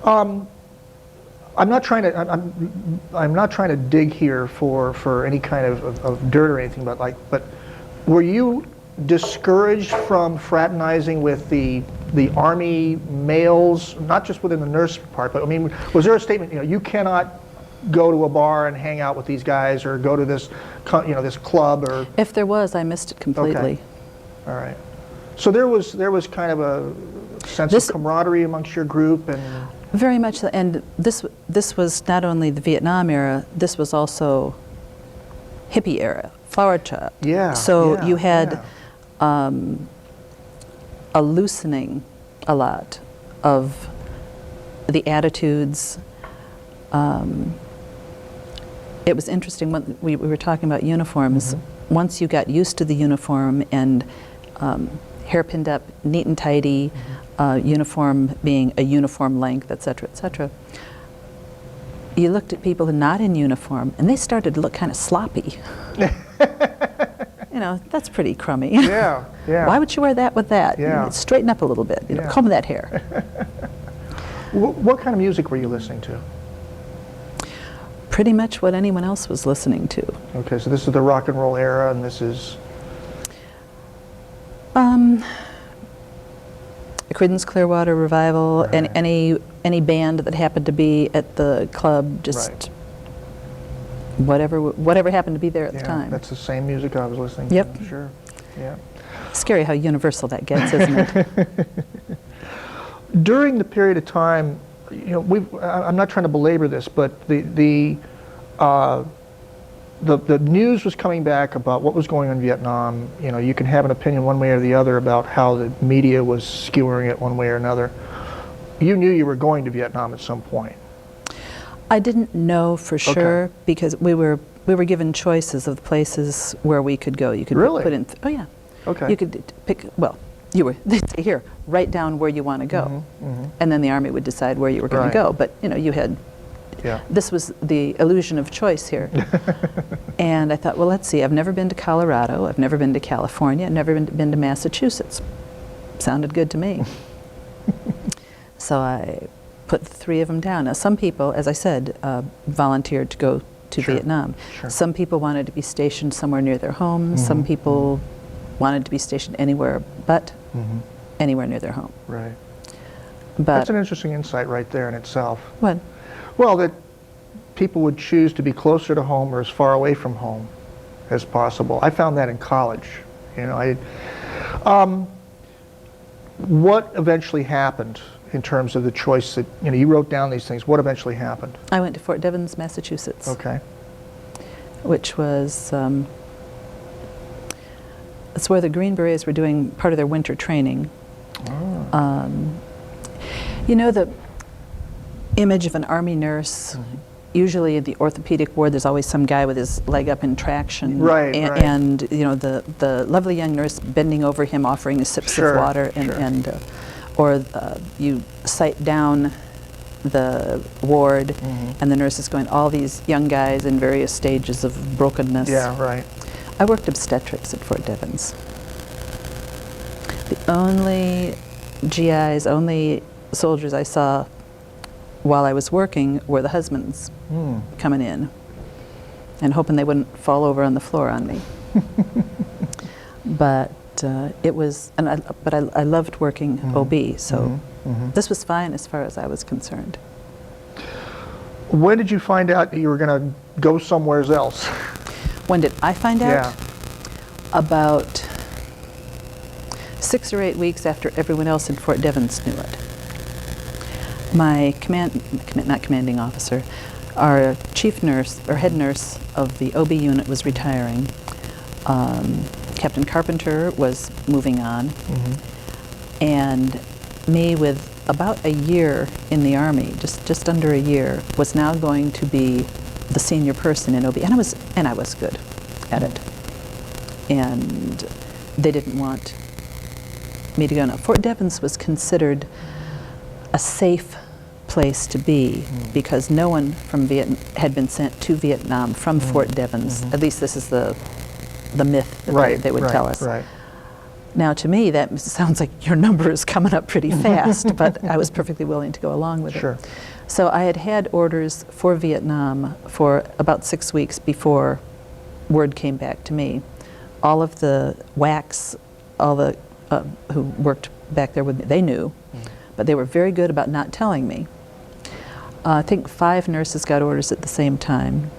I'm not trying to dig here for any kind of dirt or anything, but were you discouraged from fraternizing with the Army males, not just within the nurse part, but I mean, was there a statement, you cannot go to a bar and hang out with these guys, or go to this, this club, or? If there was, I missed it completely. Okay. All right. So there was kind of a sense of camaraderie amongst your group, and Very much so, and this was not only the Vietnam era, this was also hippie era, flower child. Yeah. So yeah, you had yeah. a loosening a lot of the attitudes. It was interesting when we were talking about uniforms. Once you got used to the uniform and hair pinned up, neat and tidy, uniform being a uniform length, et cetera, you looked at people not in uniform and they started to look kind of sloppy. That's pretty crummy. Yeah, yeah. Why would you wear that with that? Yeah. Straighten up a little bit, Yeah. comb that hair. What kind of music were you listening to? Pretty much what anyone else was listening to. Okay, so this is the rock and roll era, and this is... Creedence Clearwater Revival, Right. and any band that happened to be at the club, just Right. whatever happened to be there at the Yeah, time. that's the same music I was listening Yep. to. Sure. Yeah. Scary how universal that gets, isn't it? During the period of time, I'm not trying to belabor this, but the news was coming back about what was going on in Vietnam. You can have an opinion one way or the other about how the media was skewering it one way or another. You knew you were going to Vietnam at some point. I didn't know for sure because we were given choices of places where we could go. You could Really? put in. Oh yeah. Okay. You could pick. Well, they'd say, here, write down where you want to go, and then the Army would decide where you were going Right. to go. But you had. Yeah. This was the illusion of choice here. And I thought, well, let's see. I've never been to Colorado. I've never been to California. I've never been to Massachusetts. Sounded good to me. So I put the three of them down. Now, some people, as I said, volunteered to go to Sure. Vietnam. Sure. Some people wanted to be stationed somewhere near their home. Some people wanted to be stationed anywhere but anywhere near their home. Right. But That's an interesting insight right there in itself. what? Well, that people would choose to be closer to home or as far away from home as possible. I found that in college. What eventually happened in terms of the choice that, you wrote down these things. What eventually happened? I went to Fort Devens, Massachusetts. Okay. Which was, it's where the Green Berets were doing part of their winter training. Oh. The image of an Army nurse, usually in the orthopedic ward, there's always some guy with his leg up in traction. Right, and, right. and the lovely young nurse bending over him, offering sips Sure, of water, sure. or you sight down the ward, and the nurses going, all these young guys in various stages of brokenness. Yeah, right. I worked obstetrics at Fort Devens. The only GIs, only soldiers I saw while I was working were the husbands coming in and hoping they wouldn't fall over on the floor on me. But it was, but I loved working OB, so this was fine as far as I was concerned. When did you find out that you were going to go somewhere else? When did I find out? Yeah. About 6 or 8 weeks after everyone else in Fort Devens knew it. My not commanding officer, our chief nurse, or head nurse of the OB unit was retiring. Captain Carpenter was moving on. And me, with about a year in the Army, just under a year, was now going to be the senior person in OB, and I was good at it. And they didn't want me to go. Now, Fort Devens was considered a safe place to be because no one from had been sent to Vietnam from Fort Devens. At least this is the myth that they would tell us. Right. Now, to me, that sounds like your number is coming up pretty fast, but I was perfectly willing to go along with it. So I had orders for Vietnam for about 6 weeks before word came back to me. All of the WACs, all the who worked back there with me, they knew, but they were very good about not telling me. I think 5 nurses got orders at the same time.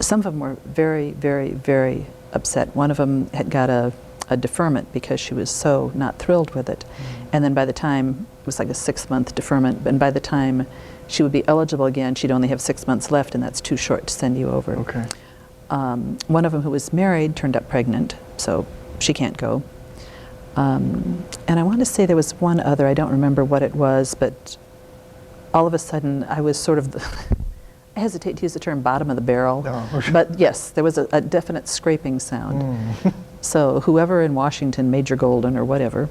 Some of them were very, very, very upset. One of them had got a deferment because she was so not thrilled with it. And then by the time, it was like a 6-month deferment, and by the time she would be eligible again, she'd only have 6 months left, and that's too short to send you over. Okay. One of them, who was married, turned up pregnant, so she can't go. And I want to say there was one other, I don't remember what it was, but all of a sudden I was sort of, I hesitate to use the term bottom of the barrel, but yes, there was a definite scraping sound. So whoever in Washington, Major Golden or whatever,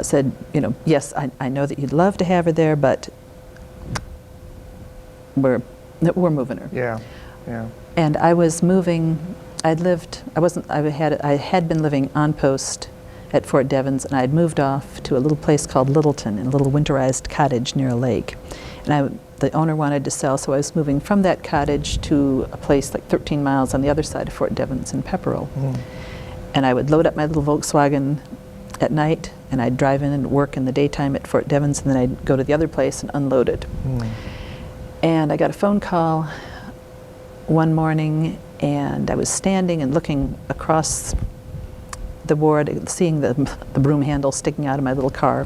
said, you know, yes, I know that you'd love to have her there, but we're moving her. Yeah, yeah. And I was moving, I had been living on post at Fort Devens, and I had moved off to a little place called Littleton, in a little winterized cottage near a lake. And the owner wanted to sell, so I was moving from that cottage to a place like 13 miles on the other side of Fort Devens in Pepperell. And I would load up my little Volkswagen at night, and I'd drive in and work in the daytime at Fort Devens, and then I'd go to the other place and unload it. And I got a phone call one morning, and I was standing and looking across the ward, seeing the broom handle sticking out of my little car.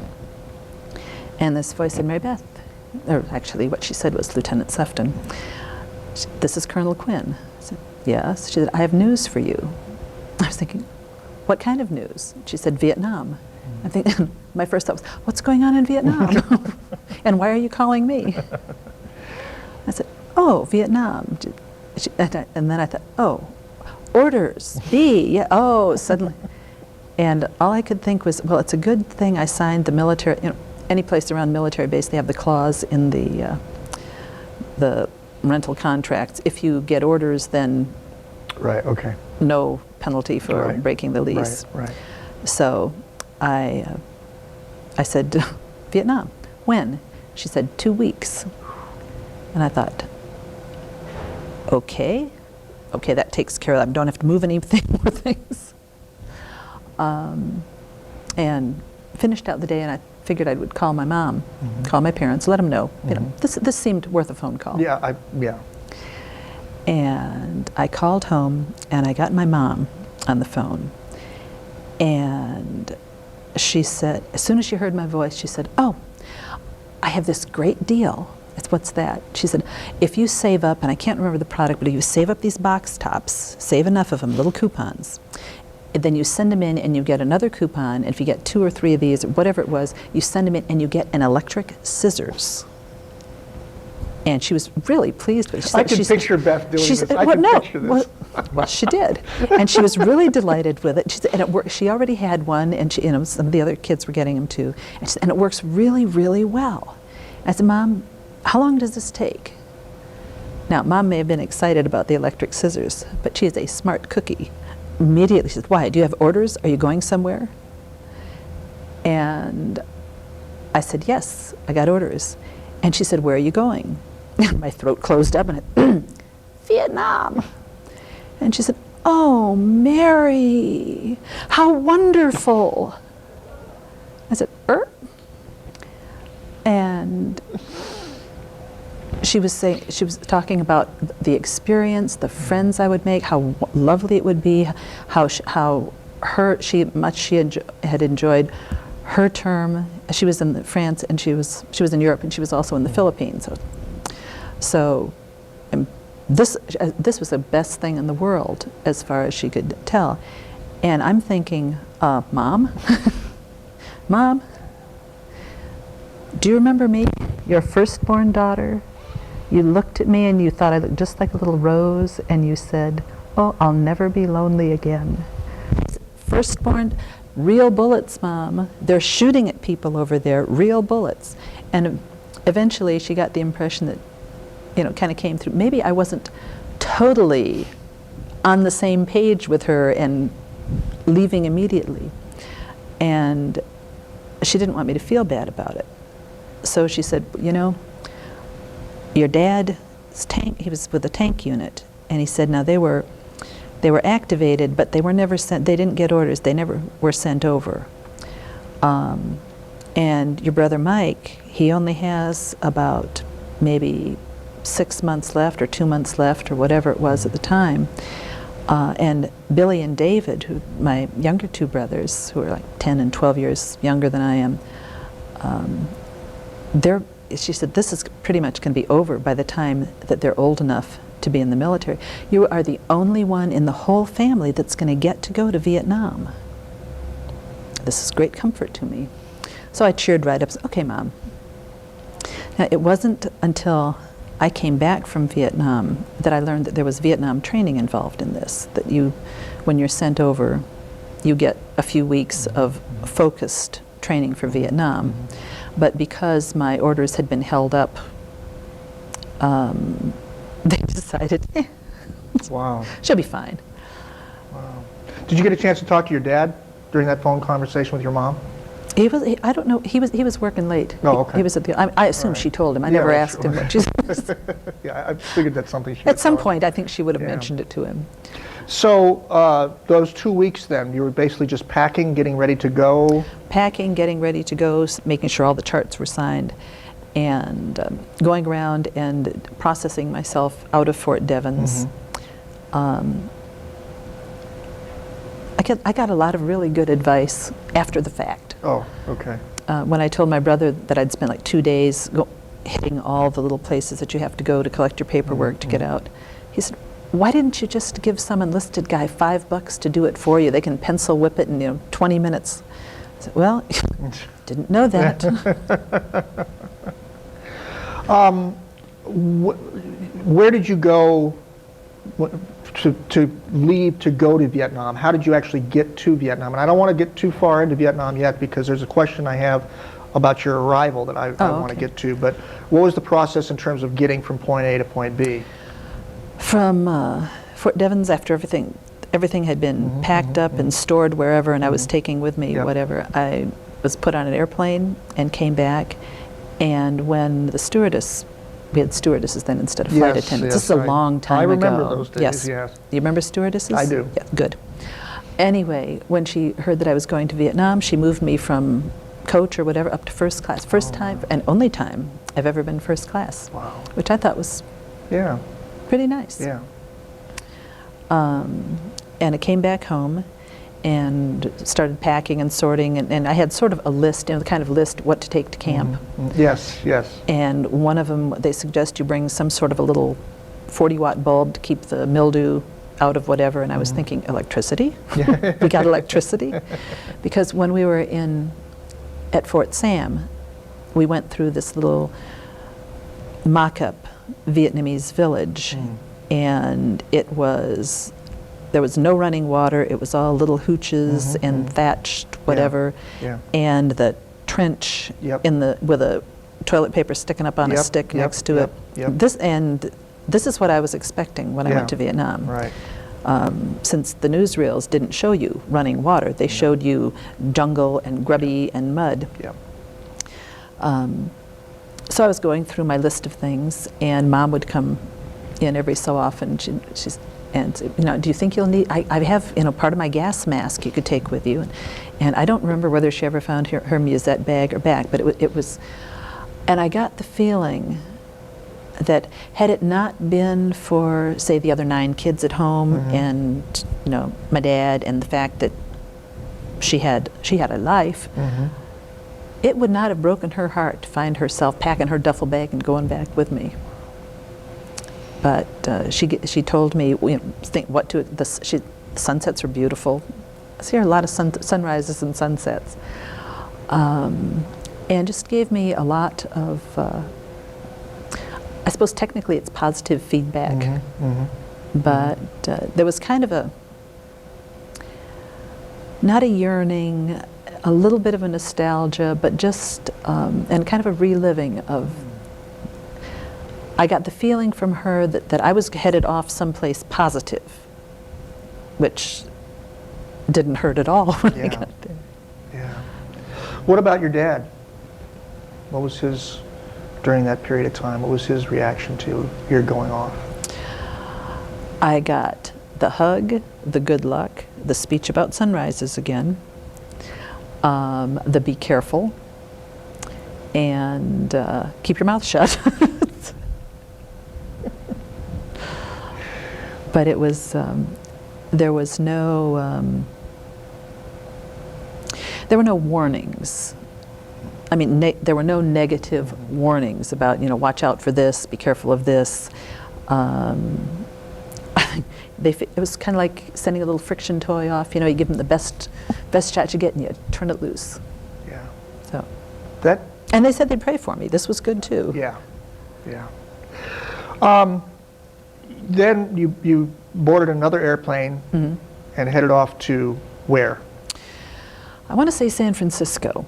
And this voice said, "Mary Beth," or actually what she said was Lieutenant Sefton. "This is Colonel Quinn." I said, "Yes." She said, "I have news for you." I was thinking, what kind of news? She said, "Vietnam." I think my first thought was, what's going on in Vietnam? And why are you calling me? I said, "Oh, Vietnam." And then I thought, oh, orders, yeah, oh, suddenly. And all I could think was, well, it's a good thing I signed the military, you know, any place around military base, they have the clause in the rental contracts. If you get orders, then no penalty for breaking the lease. So I said, "Vietnam, when?" She said, 2 weeks. And I thought, okay, that takes care of that. I don't have to move anything more things. And finished out the day, and I figured I would call my mom, call my parents, let them know. You know, this seemed worth a phone call. Yeah, And I called home, and I got my mom on the phone, and she said, as soon as she heard my voice, she said, "Oh, I have this great deal." "What's that?" She said, "If you save up," and I can't remember the product, but if you save up these box tops, save enough of them, little coupons, then you send them in and you get another coupon, and if you get 2 or 3 of these, or whatever it was, you send them in and you get an electric scissors. And she was really pleased with it. I can picture Beth doing this. I can picture this. Well, she did, and she was really delighted with it. She said, and it worked. She already had one, and she, some of the other kids were getting them too. And, she said, and it works really, really well. I said, Mom, how long does this take? Now, Mom may have been excited about the electric scissors, but she is a smart cookie. Immediately, she said, why? Do you have orders? Are you going somewhere? And I said, yes, I got orders. And she said, where are you going? My throat closed up, and it, Vietnam. And she said, oh, Mary, how wonderful. I said, And she was talking about the experience, the friends I would make, how lovely it would be, how much she had enjoyed her term. She was in France, and she was in Europe, and she was also in the Philippines. So this was the best thing in the world as far as she could tell. And I'm thinking, Mom, Mom, do you remember me, your firstborn daughter? You looked at me and you thought I looked just like a little rose, and you said, oh, I'll never be lonely again. Firstborn, real bullets, Mom. They're shooting at people over there, real bullets. And eventually she got the impression that, kind of came through. Maybe I wasn't totally on the same page with her and leaving immediately. And she didn't want me to feel bad about it. So she said, your dad's tank, he was with the tank unit, and he said, now they were activated, but they were never sent, they didn't get orders, they never were sent over. And your brother Mike, he only has about maybe 6 months left or 2 months left or whatever it was at the time. And Billy and David, who my younger two brothers, who are like 10 and 12 years younger than I am, she said, this is pretty much going to be over by the time that they're old enough to be in the military. You are the only one in the whole family that's going to get to go to Vietnam. This is great comfort to me. So I cheered right up, okay, Mom. Now, it wasn't until I came back from Vietnam that I learned that there was Vietnam training involved in this, that when you're sent over, you get a few weeks of focused training for Vietnam. But because my orders had been held up, they decided, wow, she'll be fine. Wow. Did you get a chance to talk to your dad during that phone conversation with your mom? I don't know, he was working late. Oh, okay. He was at the, I assume she told him. I never asked him what she said. Yeah, I figured that's something she At some point, I think she would have mentioned it to him. So those 2 weeks then, you were basically just packing, getting ready to go? Packing, getting ready to go, making sure all the charts were signed, and going around and processing myself out of Fort Devens. I got a lot of really good advice after the fact. Oh, okay. When I told my brother that I'd spent like 2 days hitting all the little places that you have to go to collect your paperwork to get out, he said, why didn't you just give some enlisted guy $5 to do it for you? They can pencil whip it in 20 minutes. I said, well, didn't know that. Where did you go to leave to go to Vietnam? How did you actually get to Vietnam? And I don't want to get too far into Vietnam yet, because there's a question I have about your arrival that I want to get to. But what was the process in terms of getting from point A to point B? From Fort Devens, after everything had been packed up and stored wherever, and I was taking with me whatever, I was put on an airplane and came back. And when the stewardess, we had stewardesses then instead of flight attendants. This is a long time ago. I remember those days, yes. You remember stewardesses? I do. Yeah, good. Anyway, when she heard that I was going to Vietnam, she moved me from coach or whatever up to first class. First time and only time I've ever been first class. Wow. Which I thought was pretty nice. Yeah. And I came back home and started packing and sorting, and I had sort of a list, the kind of list what to take to camp. Yes, yes. And one of them, they suggest you bring some sort of a little 40-watt bulb to keep the mildew out of whatever, and I was thinking, electricity? We got electricity? Because when we were at Fort Sam, we went through this little mock-up Vietnamese village, and it was there was no running water. It was all little hooches and thatched whatever, and the trench with a toilet paper sticking up on a stick next to it. This is what I was expecting when I went to Vietnam. Right. Since the newsreels didn't show you running water, they showed you jungle and grubby and mud. Yep. So I was going through my list of things, and Mom would come in every so often. She's and you know, do you think you'll need? I have, you know, part of my gas mask you could take with you, and I don't remember whether she ever found her musette bag or back, but it was, and I got the feeling that had it not been for, say, the other 9 kids at home and, you know, my dad, and the fact that she had a life, it would not have broken her heart to find herself packing her duffel bag and going back with me. But she told me, you know, the sunsets were beautiful. I see a lot of sunrises and sunsets, and just gave me a lot of. I suppose technically it's positive feedback, but there was kind of not a yearning, a little bit of a nostalgia, but just, and kind of a reliving of, I got the feeling from her that I was headed off someplace positive, which didn't hurt at all when I got there. Yeah. What about your dad? What was his, during that period of time, what was his reaction to your going off? I got the hug, the good luck, the speech about sunrises again, the be careful, and keep your mouth shut. But it was, there was no, there were no warnings. I mean, there were no negative warnings about, you know, watch out for this, be careful of this. It was kind of like sending a little friction toy off. You know, you give them the best shot you get, and you turn it loose. Yeah. So. That. And they said they'd pray for me. This was good too. Yeah. Yeah. Then you boarded another airplane and headed off to where? I want to say San Francisco.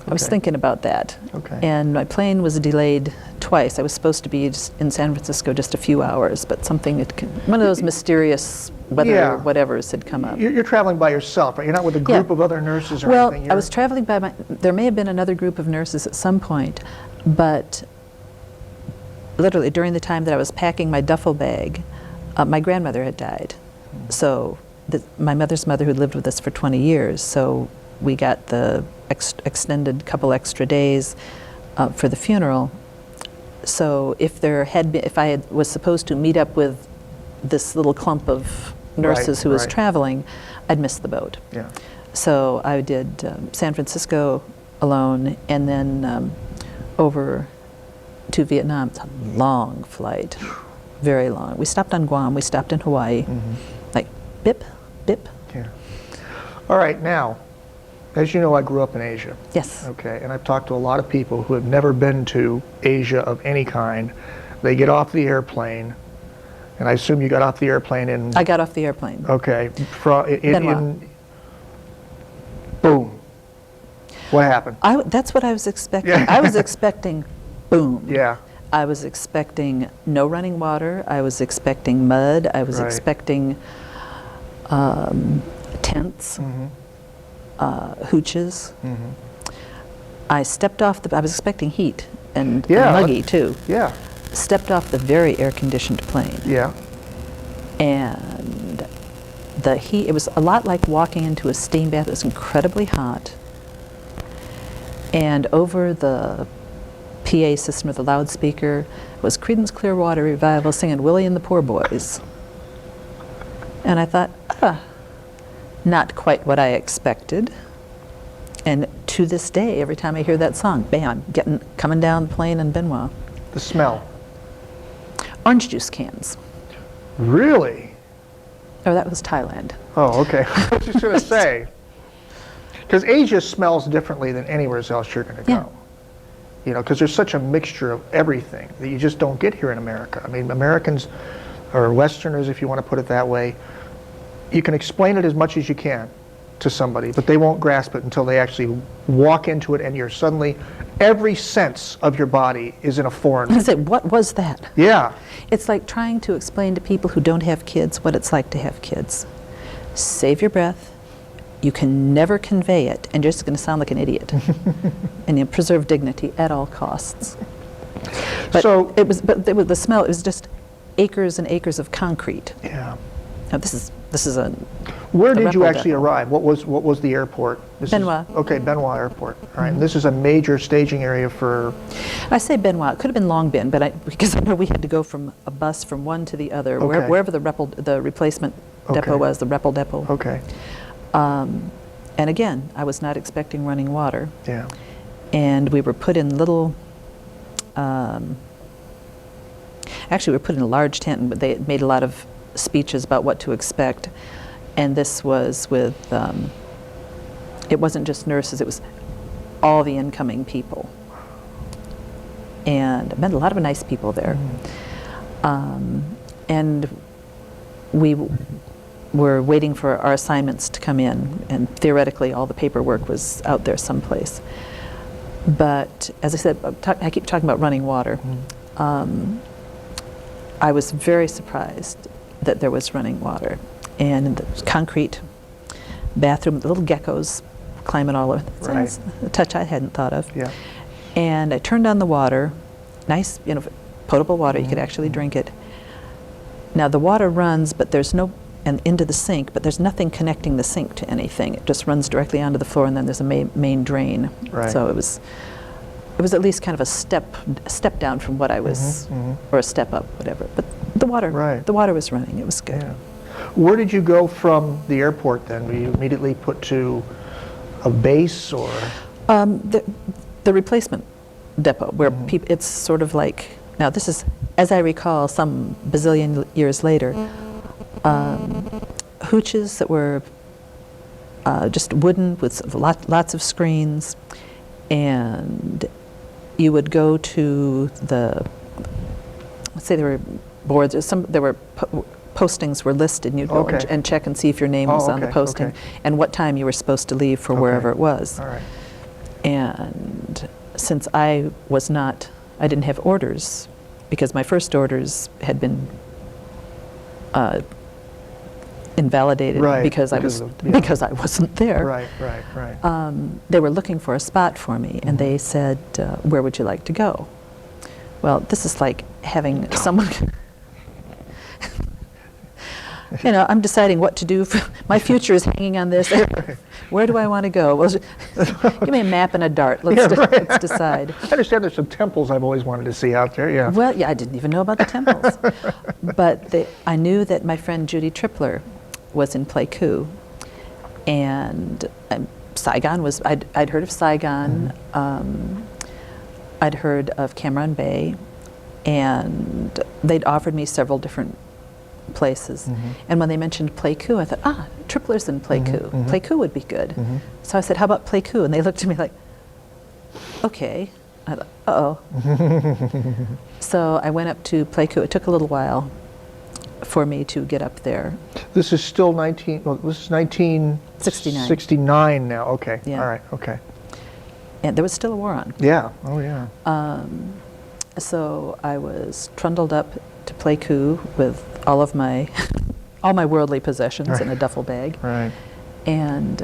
I was thinking about that. Okay. And my plane was delayed twice. I was supposed to be in San Francisco just a few hours, but one of those mysterious weather whatevers had come up. You're traveling by yourself, right? You're not with a group of other nurses or anything? Well, I was traveling by there may have been another group of nurses at some point, but literally during the time that I was packing my duffel bag, my grandmother had died. So my mother's mother, who lived with us for 20 years, so we got the extended couple extra days for the funeral. So if I was supposed to meet up with this little clump of nurses who was traveling, I'd miss the boat. Yeah. So I did San Francisco alone, and then over to Vietnam. It's a long flight, very long. We stopped on Guam, we stopped in Hawaii, like bip, bip. Yeah. All right, now, as you know, I grew up in Asia. Yes. Okay, and I've talked to a lot of people who have never been to Asia of any kind. They get off the airplane, and I assume you got off the airplane in... I got off the airplane. Okay. Boom. What happened? That's what I was expecting. I was expecting boom. Yeah. I was expecting no running water. I was expecting mud. I was expecting tents. Hooches. I stepped off I was expecting heat and muggy too. Yeah. Stepped off the very air-conditioned plane. Yeah. And the heat, it was a lot like walking into a steam bath. It was incredibly hot. And over the PA system, or the loudspeaker, was Creedence Clearwater Revival singing Willie and the Poor Boys. And I thought, not quite what I expected. And to this day, every time I hear that song, bam, coming down the plane in Benoit. The smell. Orange juice cans. Really? Oh, that was Thailand. Oh, okay. I was just going to say, because Asia smells differently than anywhere else you're going to go. You know, because there's such a mixture of everything that you just don't get here in America. I mean, Americans, or Westerners, if you want to put it that way, you can explain it as much as you can to somebody, but they won't grasp it until they actually walk into it, and you're suddenly, every sense of your body is in a foreign. I said, what was that? Yeah. It's like trying to explain to people who don't have kids what it's like to have kids. Save your breath. You can never convey it, and you're just going to sound like an idiot. And you preserve dignity at all costs. But So the smell. It was just acres and acres of concrete. yeah. Now this is a. Where the did you Repple actually depot. arrive? What was the airport? Benoit. Okay, Benoit Airport. All right. And this is a major staging area for. I say Benoit. It could have been Long Bin, but because I know we had to go from a bus from one to the other, Okay. wherever the replacement depot Okay. was, the Repple depot. Okay. And again, I was not expecting running water. Yeah. And we were put in little, actually we were put in a large tent, but they made a lot of speeches about what to expect. And this was with, it wasn't just nurses, it was all the incoming people. And I met a lot of nice people there. And we were waiting for our assignments to come in, and theoretically all the paperwork was out there someplace. But as I said, I keep talking about running water. I was very surprised that there was running water. And the concrete bathroom, the little geckos climbing all over. Right. It's a touch I hadn't thought of. Yeah. And I turned on the water, nice, potable water, you could actually drink it. Now the water runs, but there's no, and into the sink, but there's nothing connecting the sink to anything. It just runs directly onto the floor, and then there's a main drain. Right. So it was at least kind of a step down from what I was, or a step up, whatever. But the water, Right. the water was running. It was good. Yeah. Where did you go from the airport then? Were you immediately put to a base or? The replacement depot, where it's sort of like, now this is, as I recall, some bazillion years later, hooches that were just wooden with lots of screens, and you would go to the, let's say there were boards, there were postings were listed, and you'd go Okay. and check and see if your name was on the okay, posting, okay. and what time you were supposed to leave for wherever it was. All right. And since I didn't have orders, because my first orders had been invalidated Right, because I wasn't there. Right. They were looking for a spot for me, and they said, "Where would you like to go?" Well, this is like having someone. I'm deciding what to do. My future is hanging on this. Where do I want to go? Well, give me a map and a dart. Let's decide. I understand there's some temples I've always wanted to see out there, yeah. Well, yeah, I didn't even know about the temples. But I knew that my friend Judy Tripler was in Pleiku. And Saigon was, I'd heard of Saigon. I'd heard of Cameron Bay. And they'd offered me several different places. And when they mentioned Pleiku, I thought, Tripler's in Pleiku. Pleiku would be good. So I said, how about Pleiku? And they looked at me like, okay. I thought, uh-oh. So I went up to Pleiku. It took a little while for me to get up there. This is still 1969 69. now, okay. Yeah. All right, okay. And there was still a war on. Yeah, oh yeah. So I was trundled up to Pleiku with all of my worldly possessions in a duffel bag. Right. And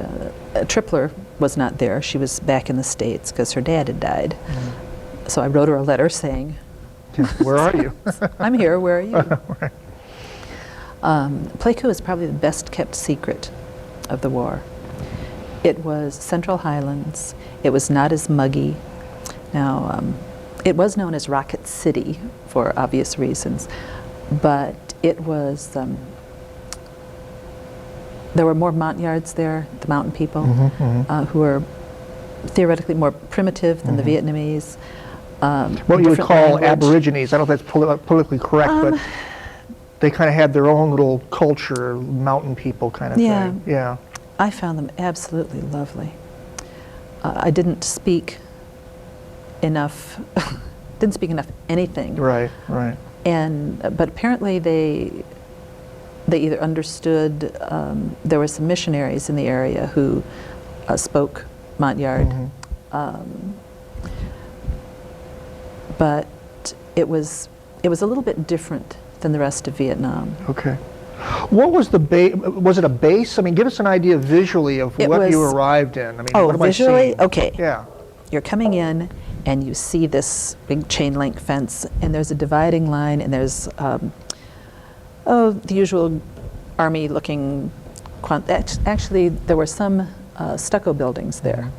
Tripler was not there. She was back in the States because her dad had died. So I wrote her a letter saying, Where are you? I'm here, where are you? Right. Pleiku is probably the best kept secret of the war. It was Central Highlands. It was not as muggy. Now, it was known as Rocket City for obvious reasons, but it was, there were more Montagnards there, the mountain people, who were theoretically more primitive than the Vietnamese. What you would different call language. Aborigines. I don't know if that's politically correct, but they kind of had their own little culture, mountain people kind of thing. Yeah. I found them absolutely lovely. I didn't speak enough anything. Right. But apparently they they either understood, there were some missionaries in the area who spoke Montyard, but it was a little bit different than the rest of Vietnam. Okay. What was the base? Was it a base? I mean, give us an idea visually of what you arrived in. I mean, what am visually? I seeing? Okay. Yeah. You're coming in, and you see this big chain link fence, and there's a dividing line, and there's the usual army-looking. Actually, there were some stucco buildings there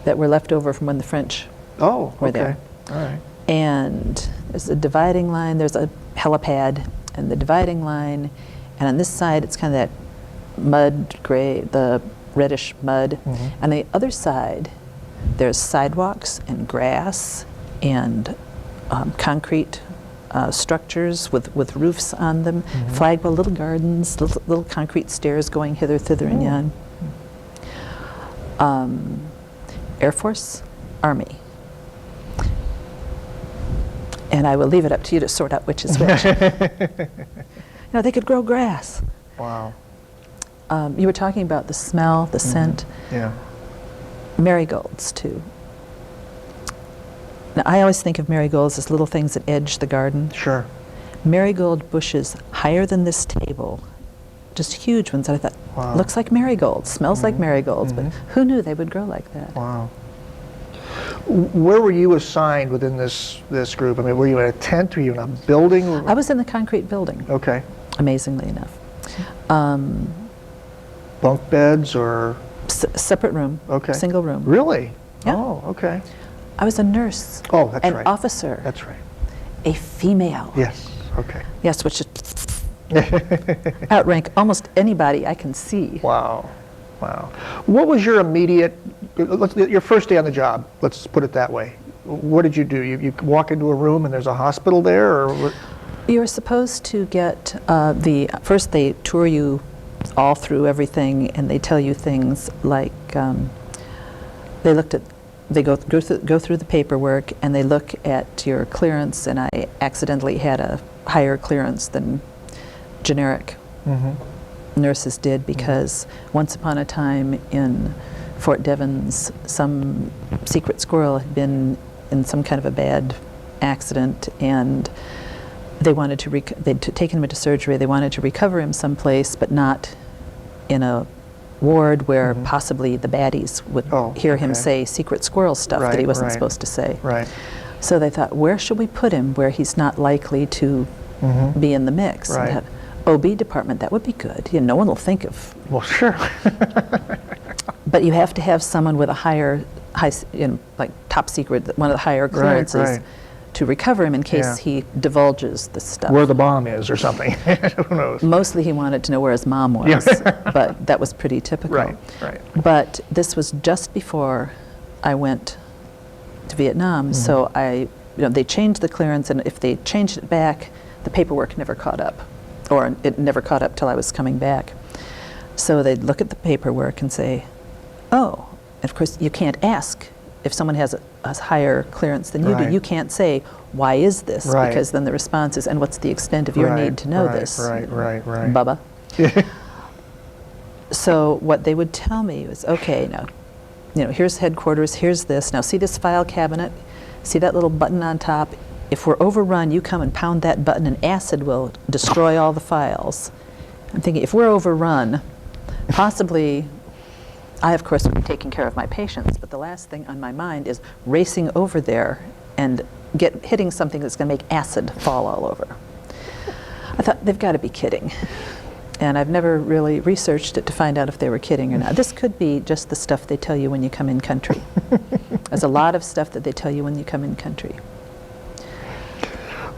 that were left over from when the French were there. All right. And there's a dividing line. There's a helipad, and the dividing line, and on this side it's kind of that mud gray, the reddish mud. On the other side, there's sidewalks and grass and concrete structures with roofs on them, flagpole, little gardens, little concrete stairs going hither, thither, and yon. Air Force, Army. And I will leave it up to you to sort out which is which. You know, they could grow grass. Wow. You were talking about the smell, the scent. Yeah. Marigolds, too. Now, I always think of marigolds as little things that edge the garden. Sure. Marigold bushes higher than this table, just huge ones. And I thought, looks like marigolds, smells like marigolds, but who knew they would grow like that? Wow. Where were you assigned within this group? I mean, were you in a tent? Were you in a building? I was in the concrete building. Okay. Amazingly enough. Bunk beds or? Separate room. Okay. Single room. Really? Yeah. Oh, okay. I was a nurse. Oh, that's right. An officer. That's right. A female. Yes. Okay. Yes, which is outrank almost anybody I can see. Wow. Wow. What was your immediate, your first day on the job, let's put it that way. What did you do? You walk into a room and there's a hospital there? Or You're supposed to get first they tour you all through everything, and they tell you things like, they go through the paperwork, and they look at your clearance, and I accidentally had a higher clearance than generic nurses did, because once upon a time in Fort Devens, some secret squirrel had been in some kind of a bad accident, and they wanted to they'd taken him into surgery. They wanted to recover him someplace, but not in a ward where possibly the baddies would hear him say secret squirrel stuff that he wasn't supposed to say. Right. So they thought, where should we put him where he's not likely to be in the mix? Right. And OB department, that would be good. You know, no one will think of. Well, sure. But you have to have someone with a high, like top secret, one of the higher clearances to recover him in case he divulges the stuff. Where the bomb is or something. Who knows? Mostly he wanted to know where his mom was, but that was pretty typical. Right. But this was just before I went to Vietnam, so they changed the clearance, and if they changed it back, the paperwork never caught up, or it never caught up till I was coming back. So they'd look at the paperwork and say, oh, and of course you can't ask if someone has a higher clearance than you do. You can't say, why is this? Because then the response is, and what's the extent of your need to know this? Right. Bubba. So what they would tell me was, okay, now, here's headquarters, here's this. Now see this file cabinet? See that little button on top? If we're overrun, you come and pound that button and acid will destroy all the files. I'm thinking, if we're overrun, possibly, I of course would be taking care of my patients, but the last thing on my mind is racing over there and hitting something that's going to make acid fall all over. I thought, they've got to be kidding. And I've never really researched it to find out if they were kidding or not. This could be just the stuff they tell you when you come in country. There's a lot of stuff that they tell you when you come in country.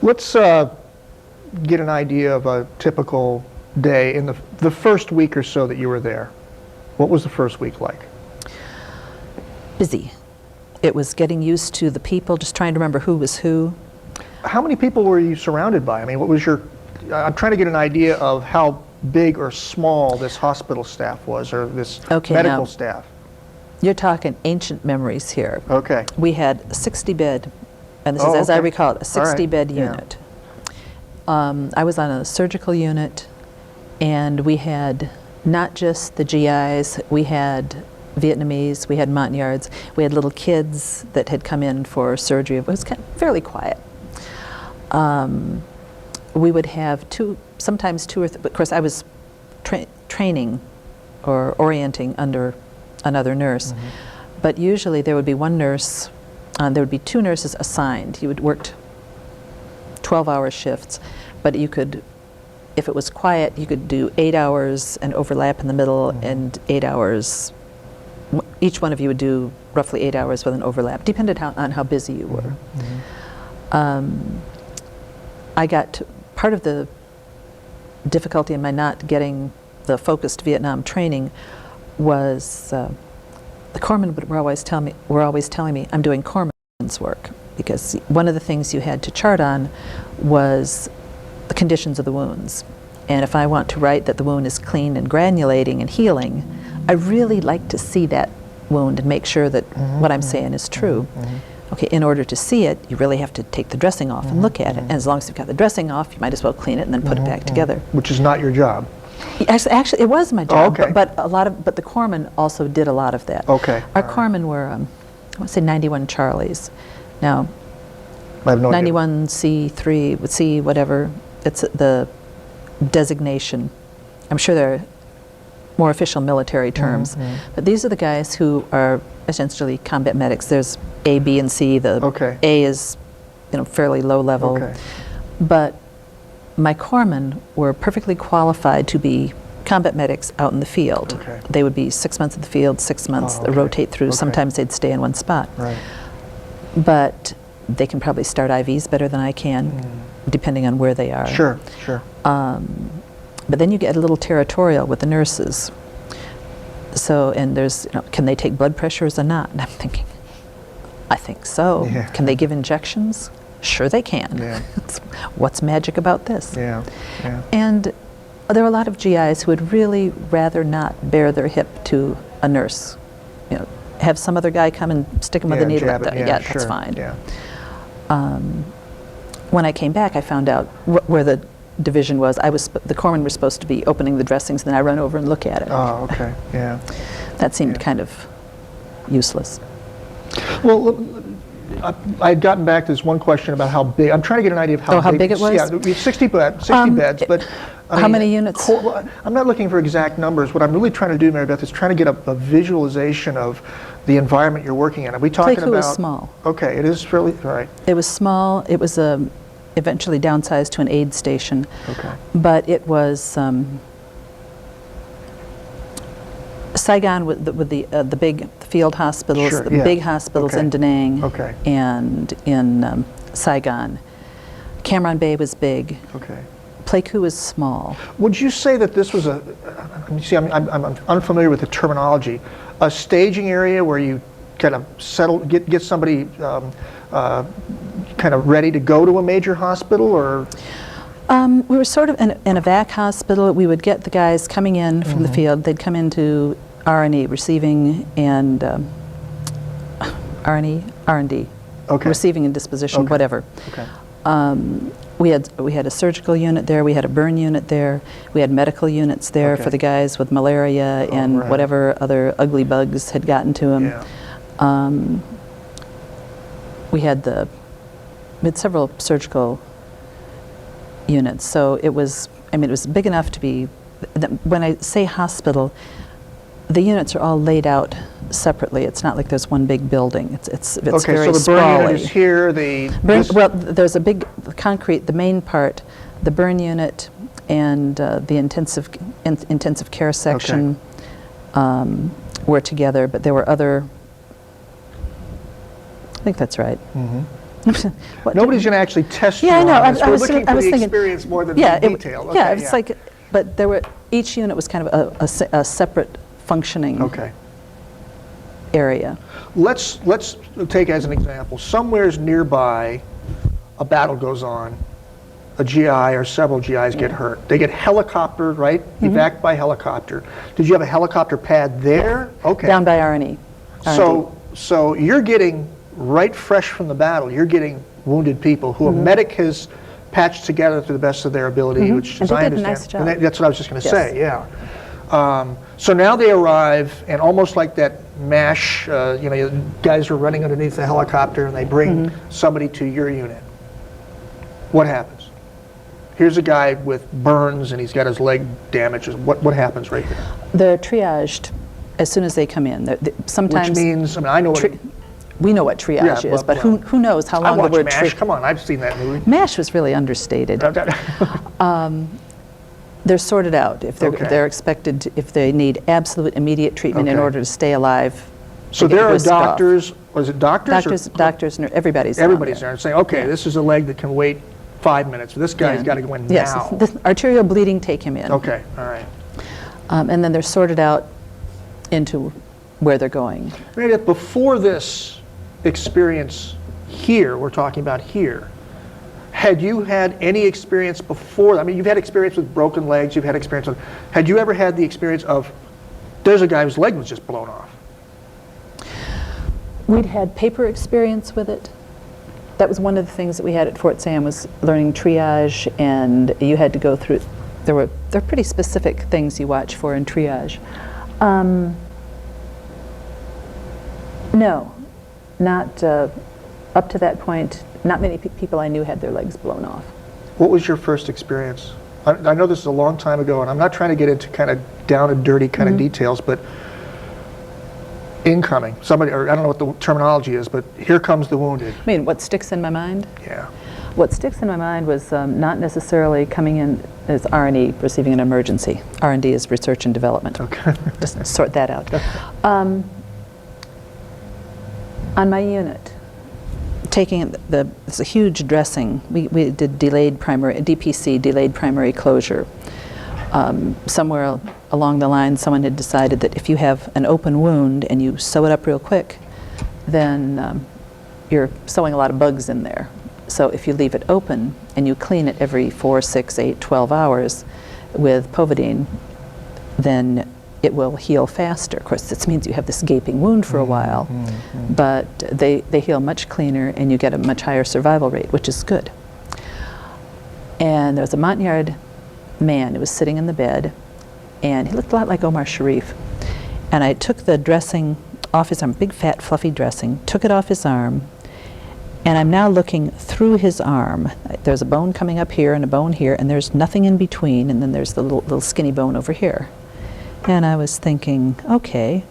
Let's get an idea of a typical day in the first week or so that you were there. What was the first week like? Busy. It was getting used to the people, just trying to remember who was who. How many people were you surrounded by? I mean, what was I'm trying to get an idea of how big or small this hospital staff was, or this medical staff. You're talking ancient memories here. Okay. We had a 60-bed, and this is, as I recall, a 60-bed unit. I was on a surgical unit, And we had not just the GIs, we had Vietnamese, we had Montagnards, we had little kids that had come in for surgery. It was kind of fairly quiet. We would have sometimes two or but of course I was training or orienting under another nurse, but usually there would be one nurse, there would be two nurses assigned. You would work 12-hour shifts, but you could, if it was quiet, you could do 8 hours and overlap in the middle, and 8 hours. Each one of you would do roughly 8 hours with an overlap, depended on how busy you were. I got part of the difficulty in my not getting the focused Vietnam training was the corpsmen were always telling me I'm doing corpsman's work, because one of the things you had to chart on was the conditions of the wounds. And if I want to write that the wound is clean and granulating and healing, I really like to see that wound and make sure that what I'm saying is true. Okay, in order to see it, you really have to take the dressing off and look at it. And as long as you've got the dressing off, you might as well clean it and then put it back together. Which is not your job. Actually, it was my job. Oh, okay. But the corpsmen also did a lot of that. Okay. Our corpsmen were, I want to say 91 Charlies. Now, I have no idea. 91 C3, C whatever. It's the designation. I'm sure there are more official military terms, but these are the guys who are essentially combat medics. There's A, B, and C. The A is, fairly low level, but my corpsmen were perfectly qualified to be combat medics out in the field. They would be 6 months in the field, 6 months, rotate through. Sometimes they'd stay in one spot. But they can probably start IVs better than I can, depending on where they are. Sure. But then you get a little territorial with the nurses. So, and there's, can they take blood pressures or not? And I'm thinking, I think so. Can they give injections? Sure they can. What's magic about this? And there were a lot of GIs who would really rather not bare their hip to a nurse. Have some other guy come and stick them with a needle. That's fine. When I came back, I found out where the division was. The corpsmen were supposed to be opening the dressings, then I run over and look at it. That seemed kind of useless. Well, I had gotten back to this one question about how big. I'm trying to get an idea of how big it was. Yeah, we have 60 beds, but how many units? I'm not looking for exact numbers. What I'm really trying to do, Mary Beth, is trying to get a visualization of the environment you're working in. Are we talking about? Pleiku was small. Okay, it is fairly all right. It was small. It was eventually downsized to an aid station. But it was Saigon with the big field hospitals, the big hospitals in Da Nang and in Saigon. Cam Ranh Bay was big. Pleiku was small. Would you say that this was I'm unfamiliar with the terminology, a staging area where you kind of settle, get somebody kind of ready to go to a major hospital, or? We were sort of in a VAC hospital. We would get the guys coming in from the field. They'd come into R&E, receiving and R&D, receiving and disposition, whatever. We had a surgical unit there. We had a burn unit there. We had medical units there for the guys with malaria and whatever other ugly bugs had gotten to them. We had several surgical units, so it was big enough to be. When I say hospital, the units are all laid out separately. It's not like there's one big building. It's very so the burn unit is here. Well, there's a big concrete. The main part, the burn unit, and the intensive care section were together, but there were other. I think that's right. Nobody's going to actually test you I know. on this. I was looking for the thinking, experience more than the detail. It's like, but each unit was kind of a separate functioning area. Let's take as an example, somewhere's nearby, a battle goes on, a GI or several GIs get hurt. They get helicoptered, right? Evac by helicopter. Did you have a helicopter pad there? Down by R&E. So you're getting right fresh from the battle, you're getting wounded people who a medic has patched together to the best of their ability, which, as I did a understand, nice job. and that's what I was just going to Yes. say. Yeah. So now they arrive, and almost like that MASH, you know, guys are running underneath the helicopter, and they bring somebody to your unit. What happens? Here's a guy with burns, and he's got his leg damaged. What happens right there? They're triaged as soon as they come in. Sometimes Which means, I mean, I know what. We know what triage Yeah, is, but well, who knows how I long the watch word MASH. Come on, I've seen that movie. MASH was really understated. They're sorted out if they're Okay. they're expected to, if they need absolute immediate treatment in Okay. order to stay alive. So they get there are whisked off. doctors. Was it doctors? Doctors, everybody's Everybody's there. there and saying, okay, Yeah. this is a leg that can wait 5 minutes. This guy's Yeah. got to go in Yes, now. the arterial bleeding, take him in. Okay, all right. And then they're sorted out into where they're going. Maybe before this experience here, we're talking about here, had you had any experience before? I mean, you've had experience with broken legs, you've had experience with, had you ever had the experience of, there's a guy whose leg was just blown off? We'd had paper experience with it. That was one of the things that we had at Fort Sam, was learning triage, and you had to go through, there are pretty specific things you watch for in triage. No, not up to that point. Not many people I knew had their legs blown off. What was your first experience? I know this is a long time ago, and I'm not trying to get into kind of down and dirty kind of details, but incoming, somebody, or I don't know what the terminology is, but here comes the wounded. I mean, what sticks in my mind? Yeah. What sticks in my mind was not necessarily coming in as R&E, receiving an emergency. R&D is research and development. Okay. Just sort that out. On my unit, taking it's a huge dressing. We did delayed primary, DPC, delayed primary closure. Somewhere along the line, someone had decided that if you have an open wound and you sew it up real quick, then you're sewing a lot of bugs in there. So if you leave it open and you clean it every 4, 6, 8, 12 hours with povidone, then it will heal faster. Of course, this means you have this gaping wound for a while, but they heal much cleaner and you get a much higher survival rate, which is good. And there was a Montagnard man who was sitting in the bed, and he looked a lot like Omar Sharif. And I took the dressing off his arm, big fat fluffy dressing, took it off his arm, and I'm now looking through his arm. There's a bone coming up here and a bone here, and there's nothing in between, and then there's the little skinny bone over here. And I was thinking, okay.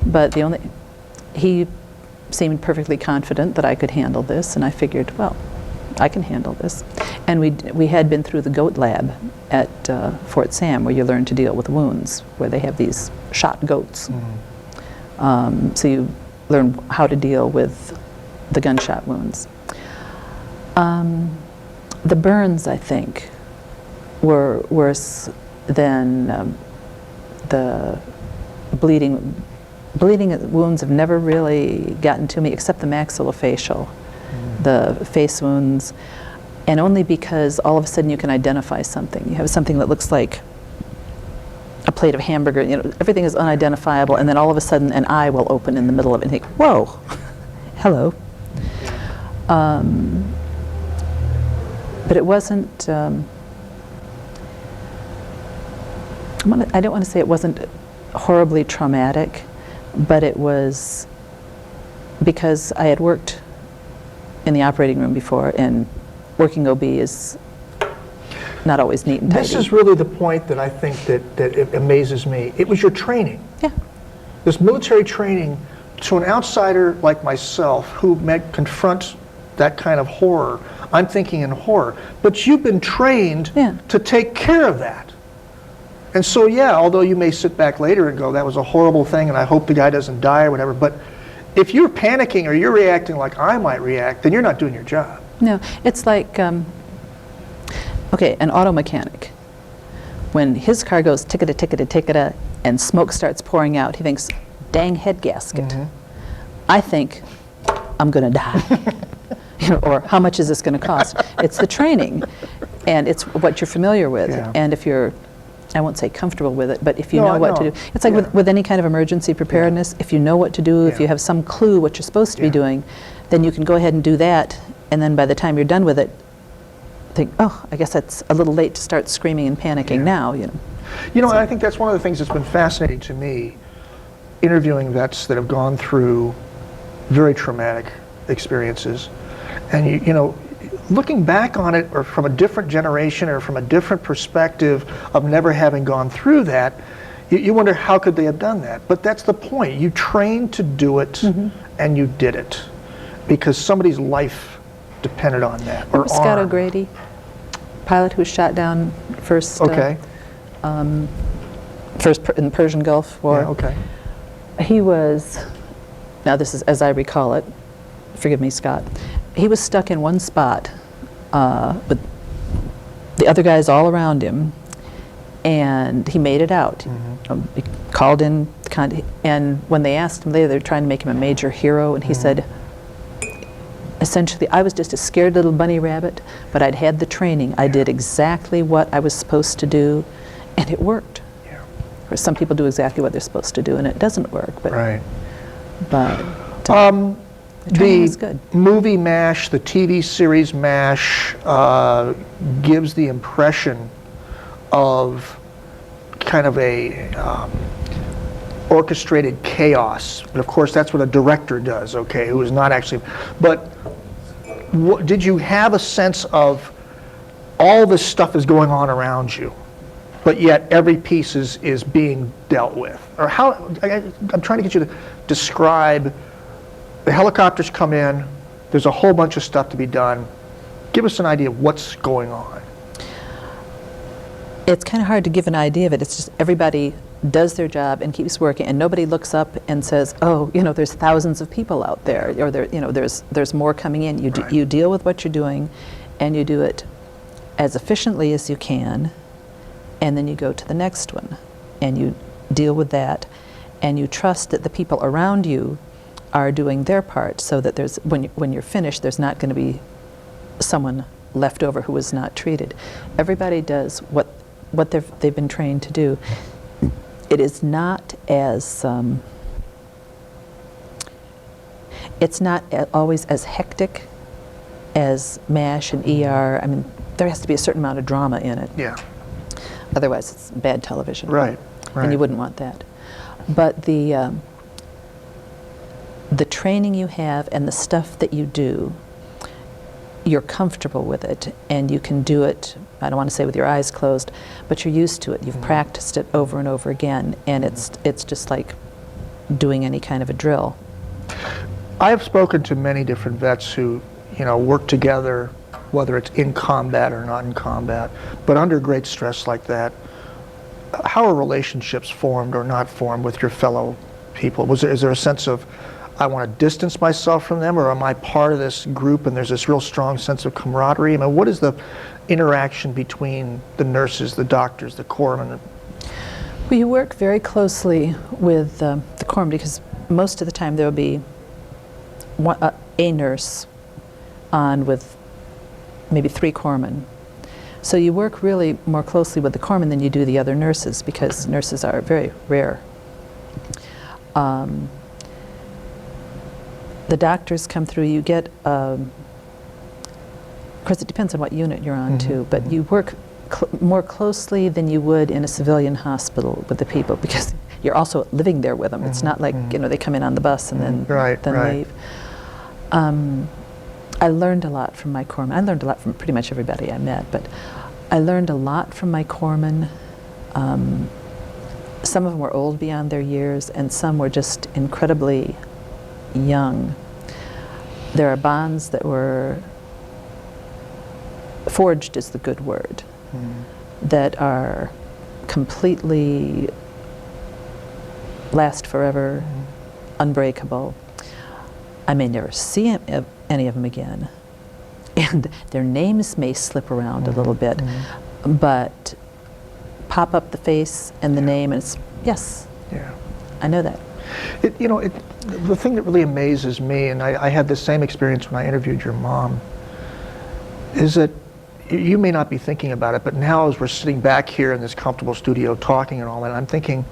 But he seemed perfectly confident that I could handle this, and I figured, well, I can handle this. And we had been through the goat lab at Fort Sam, where you learn to deal with wounds, where they have these shot goats. So you learn how to deal with the gunshot wounds. The burns, I think, were worse than the bleeding. Bleeding wounds have never really gotten to me, except the maxillofacial, the face wounds, and only because all of a sudden you can identify something. You have something that looks like a plate of hamburger, you know, everything is unidentifiable, and then all of a sudden an eye will open in the middle of it and think, whoa, hello. But it wasn't, I don't want to say it wasn't horribly traumatic, but it was because I had worked in the operating room before, and working OB is not always neat and tidy. This is really the point that I think that it amazes me. It was your training. Yeah. This military training, to an outsider like myself who might confront that kind of horror, I'm thinking in horror, but you've been trained to take care of that. And so, yeah, although you may sit back later and go, that was a horrible thing and I hope the guy doesn't die or whatever, but if you're panicking or you're reacting like I might react, then you're not doing your job. No, it's like, okay, an auto mechanic. When his car goes ticketa, ticketa, ticketa, and smoke starts pouring out, he thinks, dang head gasket. I think, I'm going to die. You know, or how much is this going to cost? It's the training, and it's what you're familiar with. Yeah. And if you're, I won't say comfortable with it, but if you know what to do. It's like with any kind of emergency preparedness, if you know what to do, if you have some clue what you're supposed to be doing, then you can go ahead and do that And then by the time you're done with it, think, oh, I guess it's a little late to start screaming and panicking now, you know. You know, I think that's one of the things that's been fascinating to me, interviewing vets that have gone through very traumatic experiences. And, you know, looking back on it, or from a different generation or from a different perspective of never having gone through that, you wonder how could they have done that. But that's the point. You trained to do it, and you did it because somebody's life depended on that. Or Scott arm. O'Grady, pilot who was shot down first, Okay. first in the Persian Gulf War. Yeah, okay. He was, now this is as I recall it, forgive me, Scott, he was stuck in one spot with the other guys all around him, and he made it out. He called in, and when they asked him, they were trying to make him a major hero, and he said, essentially, I was just a scared little bunny rabbit, but I'd had the training. I did exactly what I was supposed to do, and it worked. Yeah. Of course, some people do exactly what they're supposed to do, and it doesn't work. But Right. the training is good. Movie MASH, the TV series MASH, gives the impression of kind of a orchestrated chaos. But of course, that's what a director does, okay, who is not actually. But did you have a sense of all this stuff is going on around you, but yet every piece is being dealt with? Or how, I'm trying to get you to describe, the helicopters come in, there's a whole bunch of stuff to be done. Give us an idea of what's going on. It's kind of hard to give an idea of it. It's just everybody does their job and keeps working, and nobody looks up and says, "Oh, you know, there's thousands of people out there, or there, you know, there's more coming in." You Right. you deal with what you're doing, and you do it as efficiently as you can, and then you go to the next one, and you deal with that, and you trust that the people around you are doing their part, so that there's when you're finished, there's not going to be someone left over who was not treated. Everybody does what they've been trained to do. It is not as it's not always as hectic as MASH and ER. I mean, there has to be a certain amount of drama in it. Yeah. Otherwise, it's bad television. Right. Right. And you wouldn't want that. But the training you have and the stuff that you do, you're comfortable with it, and you can do it, I don't want to say with your eyes closed, but you're used to it. You've practiced it over and over again, and it's just like doing any kind of a drill. I have spoken to many different vets who, you know, work together, whether it's in combat or not in combat, but under great stress like that. How are relationships formed or not formed with your fellow people? Is there a sense of, I want to distance myself from them, or am I part of this group and there's this real strong sense of camaraderie? I mean, what is the interaction between the nurses, the doctors, the corpsmen? Well, you work very closely with the corpsman, because most of the time there will be a nurse on with maybe 3 corpsmen. So you work really more closely with the corpsman than you do the other nurses, because nurses are very rare. The doctors come through, you get, of course it depends on what unit you're on too, but you work more closely than you would in a civilian hospital with the people, because you're also living there with them. It's not like, you know, they come in on the bus and then leave. I learned a lot from my corpsmen. I learned a lot from pretty much everybody I met, but I learned a lot from my corpsmen. Some of them were old beyond their years, and some were just incredibly young. There are bonds that were forged, is the good word, that are completely last forever, unbreakable. I may never see any of them again, and their names may slip around a little bit, but pop up the face and the name, and it's, yes, Yeah. I know that. The thing that really amazes me, and I had the same experience when I interviewed your mom, is that you may not be thinking about it, but now as we're sitting back here in this comfortable studio talking and all that, I'm thinking,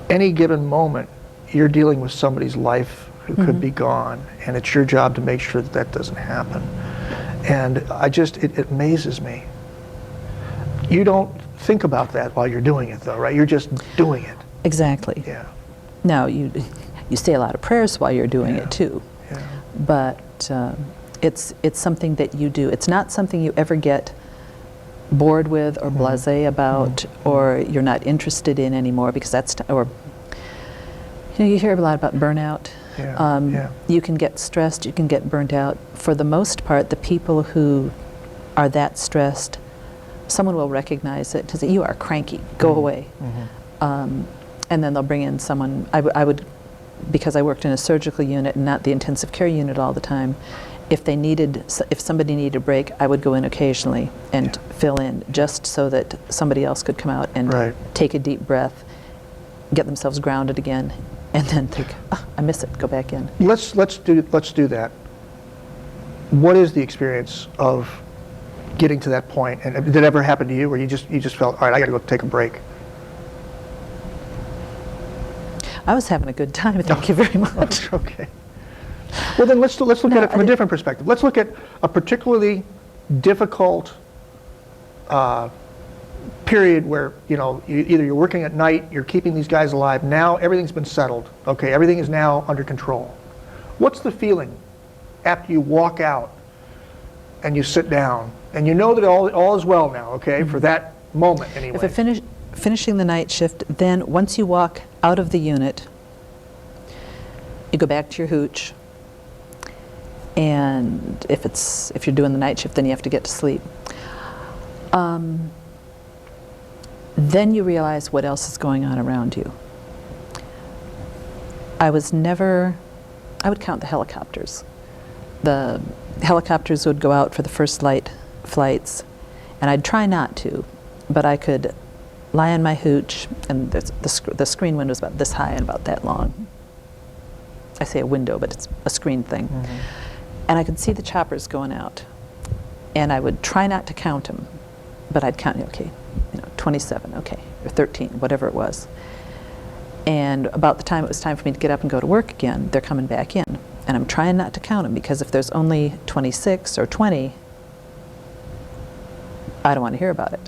any given moment, you're dealing with somebody's life who could be gone, and it's your job to make sure that that doesn't happen. And it amazes me. You don't think about that while you're doing it, though, right? You're just doing it. Exactly. Yeah. Now, you say a lot of prayers while you're doing it, too. Yeah. But it's something that you do. It's not something you ever get bored with or blasé about, or you're not interested in anymore, because that's, or, you know, you hear a lot about burnout. Yeah. You can get stressed, you can get burnt out. For the most part, the people who are that stressed, someone will recognize it to say, you are cranky, go away. And then they'll bring in someone. I would, because I worked in a surgical unit and not the intensive care unit all the time, if somebody needed a break, I would go in occasionally and fill in, just so that somebody else could come out and take a deep breath, get themselves grounded again, and then think, oh, I miss it, go back in. Let's do that. What is the experience of getting to that point? And did it ever happen to you where you just felt, all right, I got to go take a break? I was having a good time, thank you very much. Okay. Well, then let's look at it from a different perspective. Let's look at a particularly difficult period where, you know, either you're working at night, you're keeping these guys alive. Now everything's been settled. Okay, everything is now under control. What's the feeling after you walk out and you sit down and you know that all is well now? Okay, for that moment anyway. If finishing the night shift, then once you walk out of the unit, you go back to your hooch, and if you're doing the night shift, then you have to get to sleep. Then you realize what else is going on around you. I would count the helicopters. The helicopters would go out for the first light flights, and I'd try not to, but I could lie on my hooch, and the screen window is about this high and about that long. I say a window, but it's a screen thing. And I could see the choppers going out, and I would try not to count them, but I'd count, okay, 27, okay, or 13, whatever it was. And about the time it was time for me to get up and go to work again, they're coming back in. And I'm trying not to count them, because if there's only 26 or 20, I don't want to hear about it.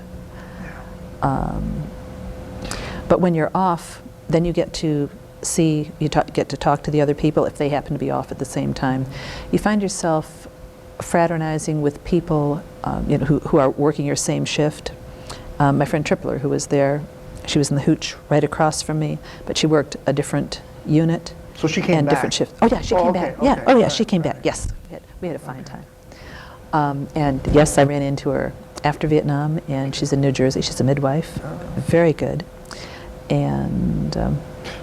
But when you're off, then you get to get to talk to the other people if they happen to be off at the same time. You find yourself fraternizing with people who are working your same shift. My friend Tripler, who was there, she was in the hooch right across from me, but she worked a different unit. So she came and back? Different shift. Oh yeah, she came back. Okay, yeah. okay. Oh yeah, she came back. Yes, we had a fine time. And yes, I ran into her after Vietnam, and she's in New Jersey. She's a midwife, very good. And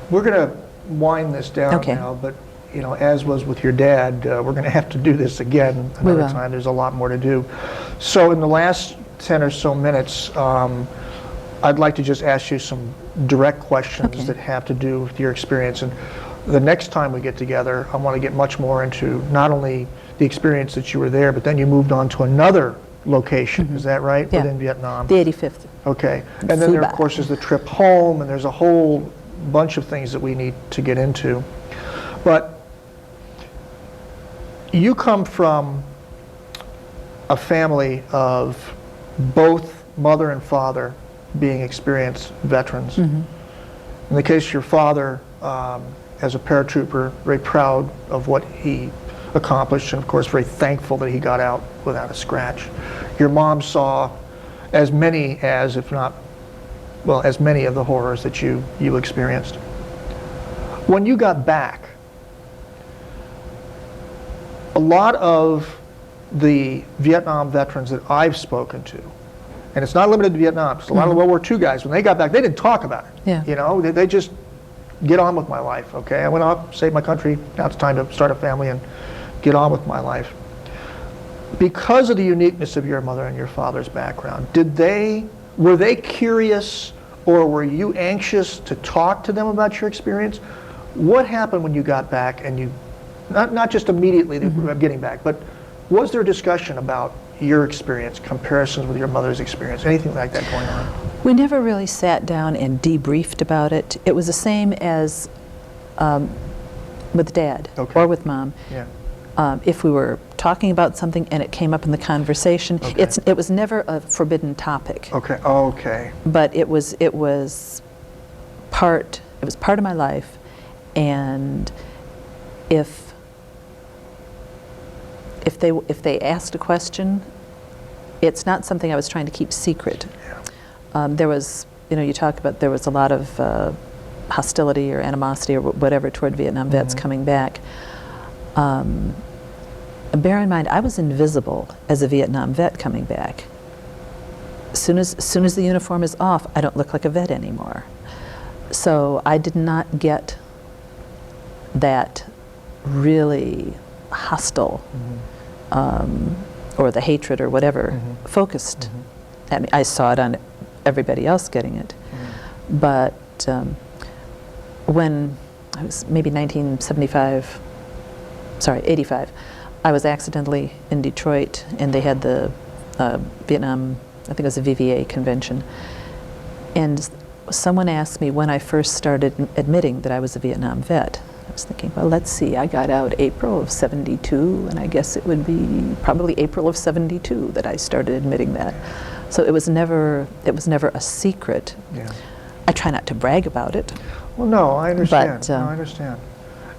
we're going to wind this down now, but as was with your dad, we're going to have to do this again another time. There's a lot more to do. So in the last 10 or so minutes, I'd like to just ask you some direct questions that have to do with your experience. And the next time we get together, I want to get much more into not only the experience that you were there, but then you moved on to another location. Is that right? Yeah. Within Vietnam? The 85th. Okay. And then there, of course, is the trip home, and there's a whole bunch of things that we need to get into. But you come from a family of both mother and father being experienced veterans. In the case of your father, as a paratrooper, very proud of what he accomplished, and of course very thankful that he got out without a scratch. Your mom saw as many as, if not, well, as many of the horrors that you experienced. When you got back, a lot of the Vietnam veterans that I've spoken to, and it's not limited to Vietnam, because a lot of the World War II guys, when they got back, they didn't talk about it. Yeah. They just get on with my life, okay? I went off, saved my country, now it's time to start a family and get on with my life. Because of the uniqueness of your mother and your father's background, were they curious, or were you anxious to talk to them about your experience? What happened when you got back, and you, not just immediately getting back, but was there a discussion about your experience, comparisons with your mother's experience, anything like that going on? We never really sat down and debriefed about it. It was the same as with Dad Okay. or with Mom. Yeah. If we were talking about something and it came up in the conversation, Okay. it was never a forbidden topic. Okay. Okay. But it was part of my life, and if they asked a question, it's not something I was trying to keep secret. Yeah. There was, you talk about, there was a lot of hostility or animosity or whatever toward Vietnam vets coming back. Bear in mind, I was invisible as a Vietnam vet coming back. As soon as the uniform is off, I don't look like a vet anymore. So I did not get that really hostile or the hatred or whatever focused at me. I saw it on everybody else getting it. But when I was maybe 85, I was accidentally in Detroit, and they had the Vietnam, I think it was a VVA convention, and someone asked me when I first started admitting that I was a Vietnam vet. I was thinking, well, let's see, I got out April of '72, and I guess it would be probably April of '72 that I started admitting that. So it was never a secret. Yeah. I try not to brag about it. Well, no, I understand. But, No, I understand.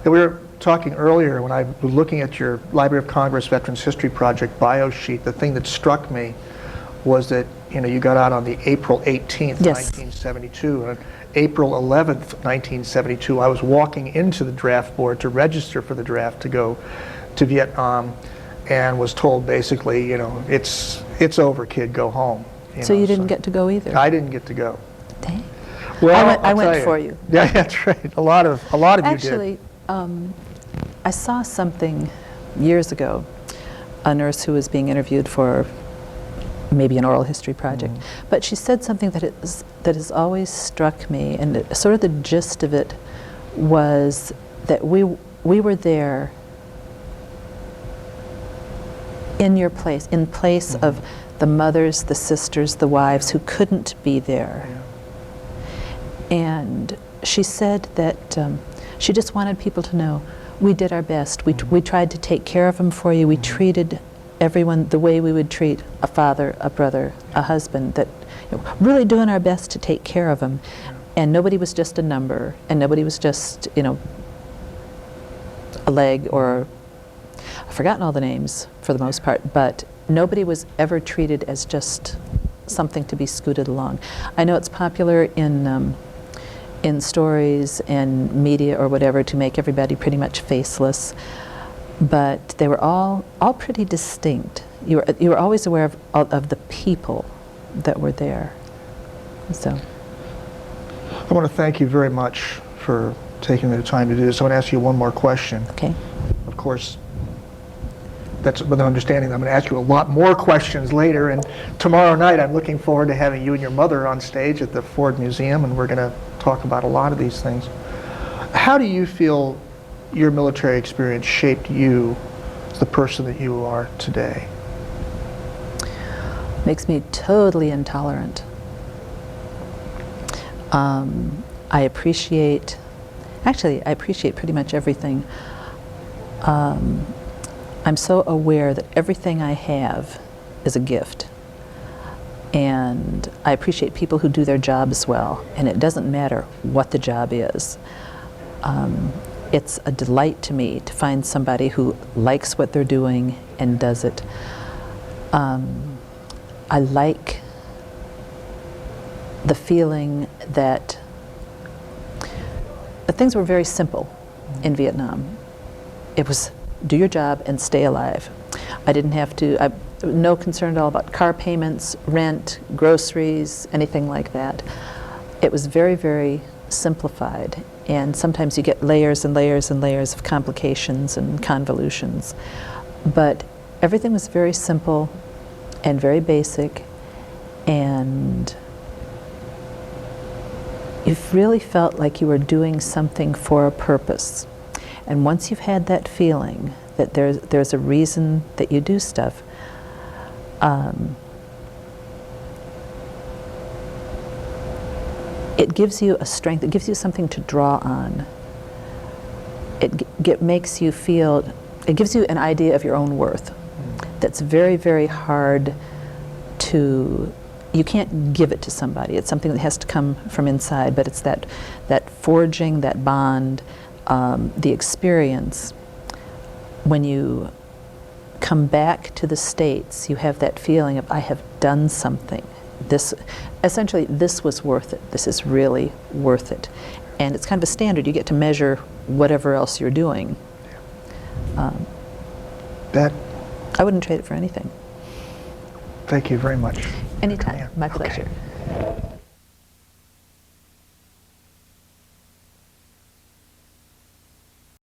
We were talking earlier when I was looking at your Library of Congress Veterans History Project bio sheet. The thing that struck me was that you got out on the April 18th, Yes. 1972, and April 11th, 1972, I was walking into the draft board to register for the draft to go to Vietnam, and was told basically, it's over, kid, go home. So you didn't get to go either? I didn't get to go. Dang. Well, I I'll went tell for you. Yeah, that's right. A lot of you did. Actually, I saw something years ago, a nurse who was being interviewed for maybe an oral history project, but she said something that has always struck me, and sort of the gist of it was that we were there in place of the mothers, the sisters, the wives who couldn't be there. Yeah. And she said that she just wanted people to know, we did our best. We tried to take care of them for you. We treated everyone the way we would treat a father, a brother, a husband, that really doing our best to take care of them. And nobody was just a number, and nobody was just, a leg, or I've forgotten all the names for the most part, but nobody was ever treated as just something to be scooted along. I know it's popular in stories and media or whatever to make everybody pretty much faceless, but they were all pretty distinct. You were always aware of the people that were there. So I want to thank you very much for taking the time to do this. I want to ask you one more question. okay. Of course, that's with an understanding that I'm going to ask you a lot more questions later, and tomorrow night I'm looking forward to having you and your mother on stage at the Ford Museum, and we're going to talk about a lot of these things. How do you feel your military experience shaped you as the person that you are today? Makes me totally intolerant. I appreciate pretty much everything. I'm so aware that everything I have is a gift. And I appreciate people who do their jobs well, and it doesn't matter what the job is. It's a delight to me to find somebody who likes what they're doing and does it. I like the feeling that things were very simple in Vietnam. It was do your job and stay alive. I didn't have to, no concern at all about car payments, rent, groceries, anything like that. It was very, very simplified, and sometimes you get layers and layers and layers of complications and convolutions. But everything was very simple and very basic, and you really felt like you were doing something for a purpose. And once you've had that feeling that there's a reason that you do stuff, it gives you a strength, it gives you something to draw on. It makes you feel, it gives you an idea of your own worth. That's very, very hard to, you can't give it to somebody. It's something that has to come from inside, but it's that forging, that bond, the experience. When you come back to the States, you have that feeling of, I have done something. Essentially, this was worth it. This is really worth it. And it's kind of a standard. You get to measure whatever else you're doing. That, I wouldn't trade it for anything. thank you very much. Anytime. My Okay. pleasure.